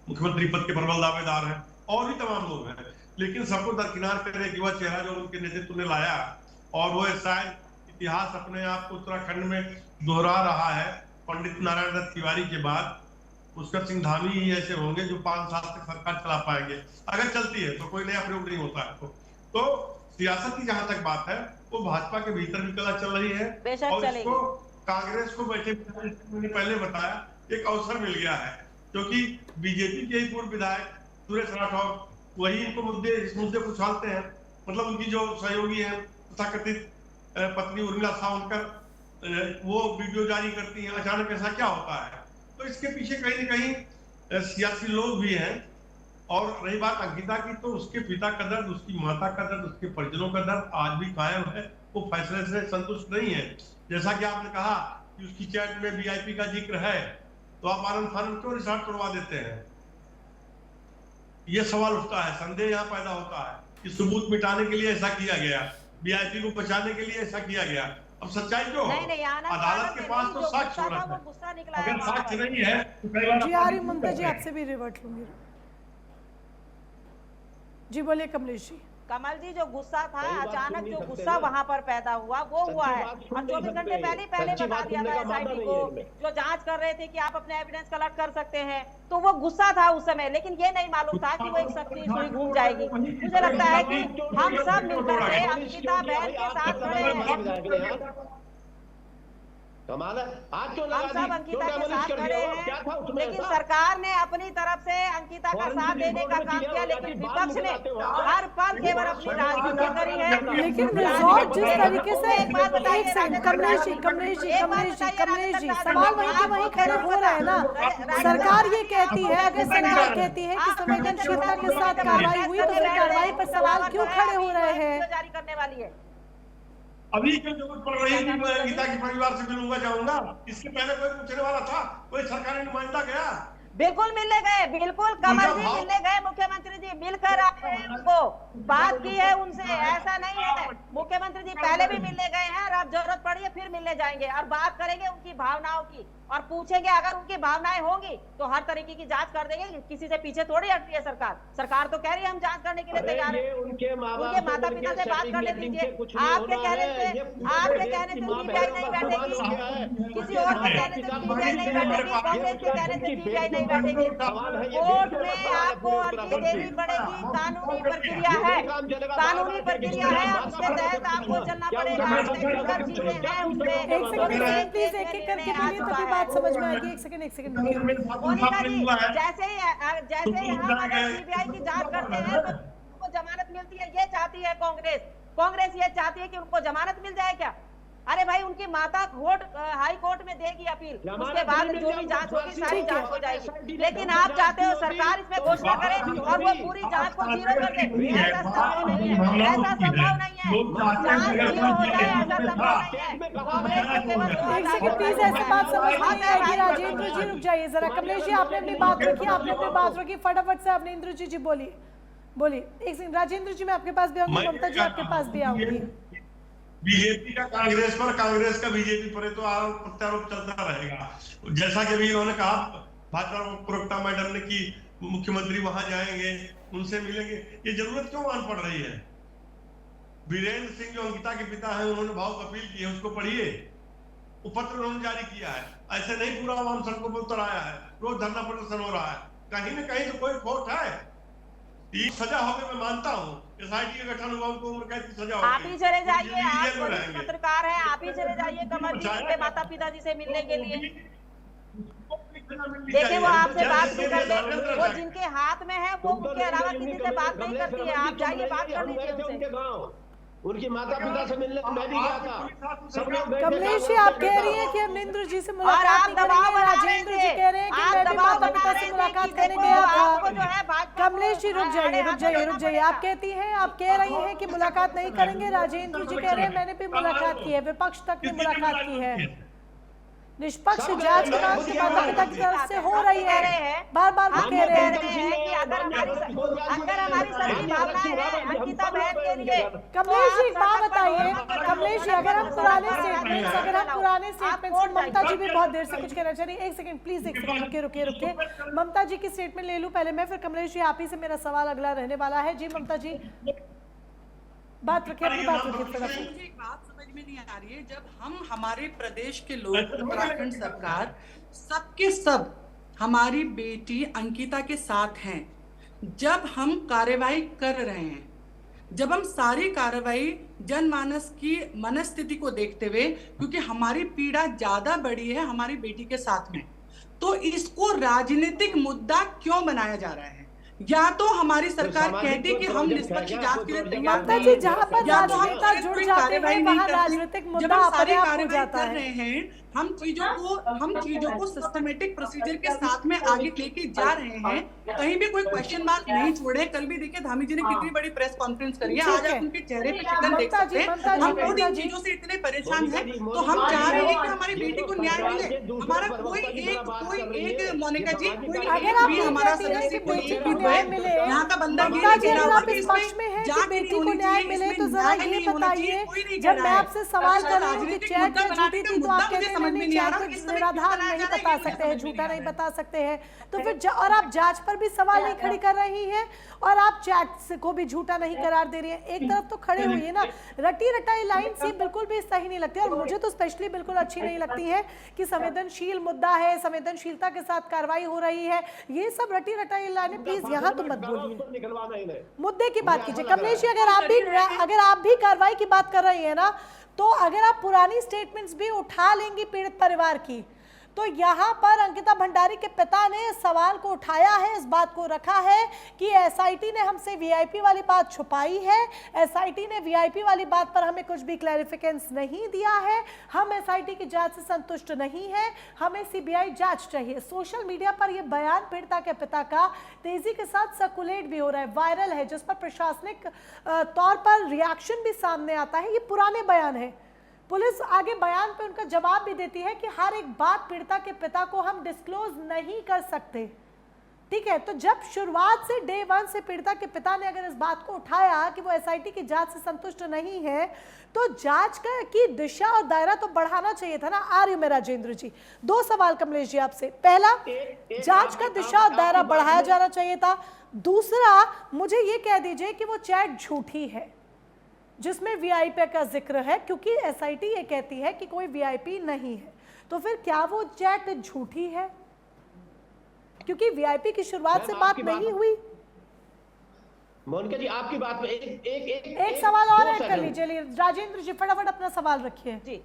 मुख्यमंत्री पद के प्रबल दावेदार हैं, और भी तमाम लोग हैं। लेकिन सबको दरकिनार करे कि वह चेहरा जो उनके नेतृत्व ने लाया और वो शायद इतिहास अपने आप को उत्तराखंड में दोहरा रहा है। पंडित नारायण दत्त तिवारी के बाद पुष्कर सिंह धामी ही ऐसे होंगे जो 5 साल तक सरकार चला पाएंगे, अगर चलती है तो, कोई नया प्रयोग नहीं होता है तो सियासत की जहां तक बात है वो भाजपा के भीतर भी कला चल रही है और इसको कांग्रेस को बैठे मैंने पहले बताया एक अवसर मिल गया है, क्योंकि बीजेपी के ही पूर्व विधायक सुरेश राठौर वही इनको इस मुद्दे को उछालते हैं। मतलब उनकी जो सहयोगी है तथाकथित पत्नी उर्मिला सावंतकर वो वीडियो जारी करती हैं, अचानक ऐसा क्या होता है? तो इसके पीछे कहीं न कहीं सियासी लोग भी हैं। और रही बात अंकिता की, तो उसके पिता का दर्द, उसकी माता का दर्द, उसके परिजनों का दर्द आज भी कायम है, वो फैसले से संतुष्ट नहीं है। जैसा कि आपने कहा कि उसकी चैट में वीआईपी का जिक्र है, तो आप आनंद फानंद क्यों रिसार्ट करवा देते हैं? ये सवाल उठता है, संदेह यहाँ पैदा होता है कि सबूत मिटाने के लिए ऐसा किया गया, वीआईपी को बचाने के लिए ऐसा किया गया। अब सच्चाई जो अदालत के पास तो साक्ष्य होना है, अगर साक्ष्य नहीं है तो कई बार
जी आर्य ममता जी आपसे भी रिवर्ट लूंगी। जी बोलिए कमलेश जी।
कमल जी, जो गुस्सा था, अचानक जो गुस्सा वहां पर पैदा हुआ वो हुआ है, और 24 घंटे पहले बता दिया था एसआईटी को, जो जांच कर रहे थे कि आप अपने एविडेंस कलेक्ट कर सकते हैं, तो वो गुस्सा था उस समय, लेकिन ये नहीं मालूम था कि वो एक शक्ति सुई घूम जाएगी। मुझे लगता है कि हम सब मिलकर के अंकिता बहन के साथ खड़े हैं,
कमाल है, आज क्यों
हम सब अंकिता के साथ खड़े हैं, लेकिन सरकार ने अपनी तरफ से अंकिता का साथ देने का काम किया, लेकिन विपक्ष ने हर पल केवल अपनी राजनीति करी है।
लेकिन रिजॉर्ट जिस तरीके से कमलेश जी सवाल वहीं के वहीं खड़े हो रहे हैं ना। सरकार ये कहती है, अगर सरकार कहती है कि संवेदनशीलता के साथ कार्रवाई हुई, तो फिर कार्रवाई पर सवाल क्यों खड़े हो रहे हैं?
जारी करने वाली है।
अभी क्यों जरूरत पड़ रही है कि मैं गीता के परिवार से मिलूंगा जाऊंगा? इसके पहले कोई पूछने वाला था? कोई सरकारी नुमाइंदा गया?
बिल्कुल मिलने गए, बिल्कुल कमल जी मिलने गए, मुख्यमंत्री जी मिलकर आए हैं, उनको बात की है उनसे, ऐसा नहीं है। मुख्यमंत्री जी पहले भी मिलने गए हैं और अब जरूरत पड़ी है फिर मिलने जाएंगे और बात करेंगे उनकी भावनाओं की, और पूछेंगे अगर उनकी भावनाएं होंगी तो हर तरीके की जांच कर देंगे। किसी से पीछे थोड़ी हट रही है सरकार, सरकार तो कह रही है हम जांच करने के लिए तैयार है। उनके माता पिता से बात कर ले दीजिए। आपके कहने से सीबीआई नहीं बैठेगी, किसी और के कहने से सीबीआई नहीं बैठेगी, कांग्रेस के कहने से सीबीआई नहीं बैठेगी। कोर्ट में आपको अर्जी देनी पड़ेगी, कानूनी प्रक्रिया है, कानूनी प्रक्रिया है, उसके तहत आपको चलना पड़ेगा।
प्लीज एक एक करके बोलिए तभी बात समझ में आएगी। एक सेकंड
मोनिका जी, जैसे हम अगर सीबीआई की जांच करते हैं तो उनको जमानत मिलती है, ये चाहती है कांग्रेस ये चाहती है कि उनको जमानत मिल जाए क्या? अरे भाई, उनकी माता हाई कोर्ट में देगी अपील, उसके बाद जो भी जांच होगी सारी जांच हो जाएगी। लेकिन आप चाहते हो सरकार इसमें घोषणा करे और वो पूरी जांच को जीरो कर दे। ऐसा संभव नहीं है, ऐसा संभव नहीं है, जांच जीरो हो जाए ऐसा संभव नहीं है।
एक सेकंड प्लीज, ऐसी बात समझ नहीं आएगी। राजेंद्र जी रुक जाइए जरा। कमलेश जी आपने अपनी बात रखी, फटाफट से आपने इंद्र जी बोलिए। एक सेकंड राजेंद्र जी, मैं आपके पास भी आऊंगी, ममता जी आपके पास भी आऊंगी।
बीजेपी का कांग्रेस पर, कांग्रेस का बीजेपी पर तो आरोप प्रत्यारोप चलता रहेगा। जैसा कि अभी उन्होंने कहा भाजपा प्रवक्ता मैडम ने कि मुख्यमंत्री वहां जाएंगे, उनसे मिलेंगे, ये जरूरत क्यों मान पड़ रही है? वीरेंद्र सिंह जो अंकिता के पिता हैं, उन्होंने भावुक अपील की है, उसको पढ़िए, वो पत्र उन्होंने जारी किया है। ऐसे नहीं पूरा आवाम सड़कों पर उतर आया है, रोज धरना प्रदर्शन हो रहा है, कहीं न कहीं तो कोई खोट है। सजा होगी, मैं मानता हूँ, एसआईटी के गठन हुआ, उनको उम्र कैद की सजा होगी।
आप ही चले जाइए, आप वरिष्ठ पत्रकार हैं, आप ही चले जाइए कमल जी के माता पिता जी से मिलने के लिए। देखिए वो आपसे बात नहीं करते, वो जिनके हाथ में है वो उनके अलावा किसी से बात नहीं करती है। आप जाइए बात कर लीजिए उनसे।
उनकी माता पिता से मिलने मैं भी गया था, सब लोग।
कमलेश जी आप कह रही हैं कि अमरिंदर जी से मुलाकात नहीं करेंगे, राजेंद्र जी कह रहे हैं कि मैं भी माता पिता से मुलाकात करने गया था। कमलेश जी रुक जाइए। आप कहती हैं, आप कह रही हैं कि मुलाकात नहीं करेंगे, राजेंद्र जी कह रहे हैं मैंने भी मुलाकात की है, विपक्ष तक ने मुलाकात की है। निष्पक्ष जांच की मांग की माता पिता की तरफ से हो रही है, बार बार वो कह रहे हैं
कि अगर हमारी सभी भावनाएं हैं अंकिता बहन के लिए।
कमलेश जी एक बात बताइए, कमलेश जी, अगर हम पुराने स्टेटमेंट्स को, ममता जी भी बहुत देर से कुछ कहना चाह रही है। एक सेकंड प्लीज, एक सेकंड, रुकिए। ममता जी की स्टेटमेंट ले लूं पहले मैं, फिर कमलेश जी आप ही से मेरा सवाल अगला रहने वाला है। जी ममता जी, बात रखिए, अपनी बात रखिए थोड़ा सा।
मुझे एक बात समझ में नहीं आ रही है, जब हम हमारे प्रदेश के लोग, उत्तराखंड सरकार सबके सब हमारी बेटी अंकिता के साथ हैं, जब हम कार्रवाई कर रहे हैं, जब हम सारी कार्रवाई जनमानस की मनस्थिति को देखते हुए, क्योंकि हमारी पीड़ा ज्यादा बड़ी है हमारी बेटी के साथ में, तो इसको राजनीतिक मुद्दा क्यों बनाया जा रहा है? या तो हमारी सरकार कहती कि हम निष्पक्ष जांच के लिए तैयार
ममता जी, जहां पर
या तो हम
राजनेता जुड़ जाते हैं वहां राजनीतिक मुद्दा अपने आप हो जाता
कर रहे
है।
हैं, हम चीजों को सिस्टमेटिक प्रोसीजर के साथ में आगे लेके जा रहे हैं, कहीं भी कोई क्वेश्चन मार्क नहीं छोड़े। कल भी देखिए धामी जी ने कितनी बड़ी प्रेस कॉन्फ्रेंस करी है, आज आप उनके चेहरे पे शिकन देख सकते हैं। हम खुद इन चीजों से इतने परेशान हैं, तो हम चाह रहे हैं कि हमारी बेटी को न्याय मिले। हमारा कोई एक मोनिका जी, कोई एक भी हमारा सदस्य यहाँ का बंदा ये नहीं कह रहा कि इसमें जांच नहीं होनी चाहिए, इसमें न्याय नहीं होना चाहिए, कोई नहीं कह रहा है।
आपसे सवाल कर रही हूँ कि चैट
मुद्दा बनाने का मुद्दा मुझे समझ में नहीं आ रहा, इस तरह
निराधार नहीं बता सकते हैं, झूठा नहीं बता सकते हैं, तो फिर और आप जांच पर भी सवाल नहीं खड़ी कर रही हैं और आप चैट को भी झूठा नहीं करार दे रही हैं। एक तरफ तो खड़े हुई है ना, रटी रटाई लाइन सी बिल्कुल भी सही नहीं लगती, और मुझे तो स्पेशली बिल्कुल अच्छी नहीं लगती है कि संवेदनशील मुद्दा है, संवेदनशीलता के साथ कार्रवाई हो रही है, ये सब रटी रटाई लाइनें प्लीज यहाँ तो मत बोलिए, मुद्दे की बात कीजिए। कमलेश जी, अगर आप भी कार्रवाई की बात कर रही है ना, तो अगर आप पुरानी स्टेटमेंट्स भी उठा लेंगी पीड़ित परिवार की, तो यहाँ पर अंकिता भंडारी के पिता ने इस सवाल को उठाया है, इस बात को रखा है कि एसआईटी ने हमसे वीआईपी वाली बात छुपाई है, एसआईटी ने वीआईपी वाली बात पर हमें कुछ भी क्लैरिफिकेशंस नहीं दिया है, हम एसआईटी की जांच से संतुष्ट नहीं है, हमें सीबीआई जांच चाहिए। सोशल मीडिया पर यह बयान पीड़िता के पिता का तेजी के साथ सर्कुलेट भी हो रहा है, वायरल है, जिस पर प्रशासनिक तौर पर रिएक्शन भी सामने आता है। ये पुराने बयान है, पुलिस आगे बयान पे उनका जवाब भी देती है कि हर एक बात पीड़िता के पिता को हम डिस्क्लोज नहीं कर सकते। ठीक है, तो जब शुरुआत से डे वन से पीड़िता के पिता ने अगर इस बात को उठाया कि वो एसआईटी की जांच से संतुष्ट नहीं है, तो जांच की दिशा और दायरा तो बढ़ाना चाहिए था ना। आर्य में राजेंद्र जी, दो सवाल कमलेश जी आपसे। पहला, जांच का दिशा और दायरा बढ़ाया जाना चाहिए था। दूसरा, मुझे ये कह दीजिए कि वो चैट झूठी है जिसमें वीआईपी का जिक्र है, क्योंकि एसआईटी ये कहती है कि कोई वीआईपी नहीं है, तो फिर क्या वो चैट झूठी है? क्योंकि वीआईपी की शुरुआत से बात नहीं हुई।
मोनिका जी, आपकी बात में एक
सवाल और ऐड कर लीजिए राजेंद्र जी, फटाफट अपना सवाल रखिए
जी।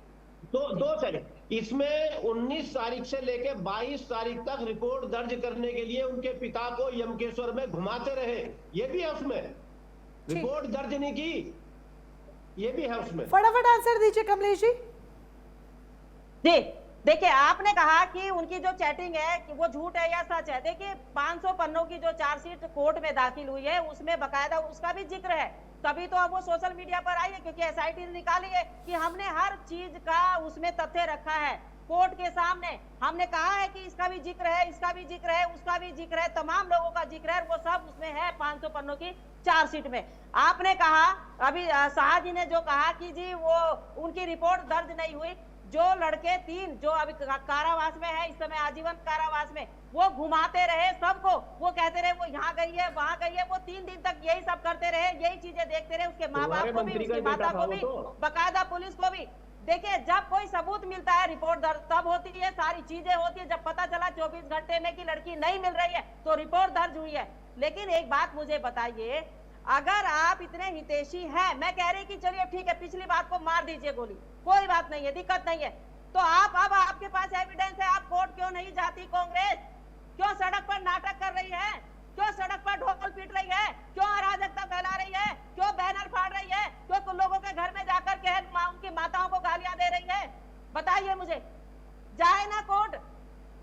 दो सेकंड, इसमें 19 तारीख से लेकर 22 तारीख तक रिपोर्ट दर्ज करने के लिए उनके पिता को यमकेश्वर में घुमाते रहे, ये भी है उसमें, रिपोर्ट दर्ज नहीं की, ये भी है उसमें।
फटाफट आंसर दीजिए कमलेश जी।
जी देखिए, आपने कहा कि उनकी जो चैटिंग है कि वो झूठ है या सच है। देखिए 500 पन्नों की जो चार्जशीट कोर्ट में दाखिल हुई है, उसमें बकायदा उसका भी जिक्र है, तभी तो अब वो सोशल मीडिया पर आई है, क्योंकि एसआईटी ने निकाली है कि हमने हर चीज का उसमें तथ्य रखा है कोर्ट के सामने। हमने कहा है कि इसका भी जिक्र है, इसका भी जिक्र है, उसका भी जिक्र है, तमाम लोगों का जिक्र है, वो सब उसमें है 500 पन्नों की चार्जशीट में। आपने कहा अभी शाह जी ने जो कहा कि जी वो उनकी रिपोर्ट दर्ज नहीं हुई, जो लड़के 3 जो अभी कारावास में है, इस समय आजीवन कारावास में, वो घुमाते रहे सबको, वो कहते रहे वो यहाँ गई है वहां गई है, वो 3 दिन तक यही सब करते रहे, यही चीजें देखते रहे, उसके माँ बाप को भी, उसकी माता को भी, बाकायदा पुलिस को भी। देखिए, जब कोई सबूत मिलता है रिपोर्ट दर्ज तब होती है, सारी चीजें होती है। जब पता चला 24 घंटे में कि लड़की नहीं मिल रही है तो रिपोर्ट दर्ज हुई है। लेकिन एक बात मुझे बताइए, अगर आप इतने हितैषी हैं, मैं कह रही कि चलिए ठीक है, पिछली बात को मार दीजिए गोली, कोई बात नहीं है, दिक्कत नहीं है, तो आप अब आपके पास एविडेंस है, आप कोर्ट क्यों नहीं जाती? कांग्रेस क्यों सड़क पर नाटक कर रही है? क्यों सड़क पर ढोल पीट रही है? क्यों अराजकता फैला रही है? क्यों बैनर फाड़ रही है? क्यों लोगों के घर में जाकर के उनकी माताओं को गालियां दे रही है? बताइए मुझे, जाए ना कोर्ट।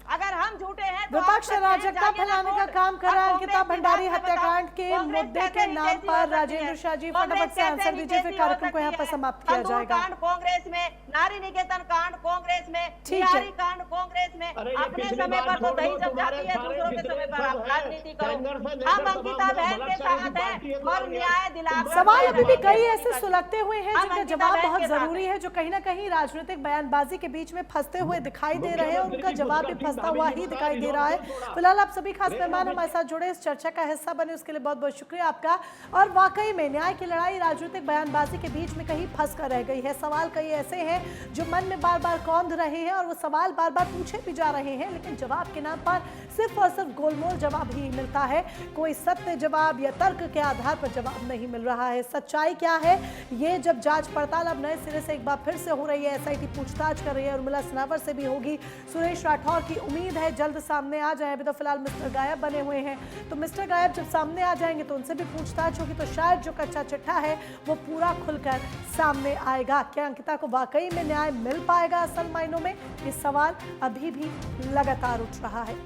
अगर हम झूठे हैं तो
विपक्ष विपक्ष अराजकता फैलाने का काम कर रहा है। अंकिता भंडारी हत्याकांड के मुद्दे के नाम पर राजेंद्र शाह जी फटाफट से आंसर दीजिए, फिर कार्यक्रम को यहाँ पर समाप्त किया जाएगा।
कांग्रेस में, नारी निकेतन कांड कांग्रेस में, बिहारी कांड कांग्रेस में। अपने समय पर तो दही जम जाती है, दूसरों के समय पर आप राजनीति करो। हम अंकिता बहन के साथ हैं और न्याय दिला।
सवाल अभी भी कई ऐसे सुलगते हुए हैं जिनका जवाब बहुत जरूरी है, जो कहीं ना कहीं राजनीतिक बयानबाजी के बीच में फंसते हुए दिखाई दे रहे हैं और उनका जवाब भी फंसता हुआ ही दिखाई दे रहा है। फिलहाल आप सभी खास मेहमान हमारे साथ जुड़े, इस चर्चा का हिस्सा बने, उसके लिए बहुत बहुत शुक्रिया आपका। और वाकई में न्याय की लड़ाई राजनीतिक बयानबाजी के बीच में कहीं फंस कर रह गई है। सवाल कई ऐसे हैं जो मन में बार बार कौंध रहे हैं और वो सवाल बार बार पूछे भी जा रहे हैं, लेकिन जवाब के नाम पर सिर्फ और सिर्फ गोलमोल जवाब ही मिलता है। कोई सत्य जवाब या तर्क के आधार पर जवाब नहीं मिल रहा है। सच्चाई क्या है, ये जब जांच पड़ताल अब नए सिरे से एक बार फिर से हो रही है, एसआईटी पूछताछ कर रही है, उर्मिला सनावर से भी होगी। सुरेश राठौर की उम्मीद है जल्द सामने आ जाए। अभी तो फिलहाल मिस्टर गायब बने हुए हैं, तो मिस्टर गायब जब सामने आ जाएंगे तो उनसे भी पूछताछ होगी, तो शायद जो कच्चा चिट्ठा है वो पूरा खुलकर सामने आएगा। क्या अंकिता को वाकई में न्याय मिल पाएगा असल मायनों में, ये सवाल अभी भी लगातार उठ रहा है।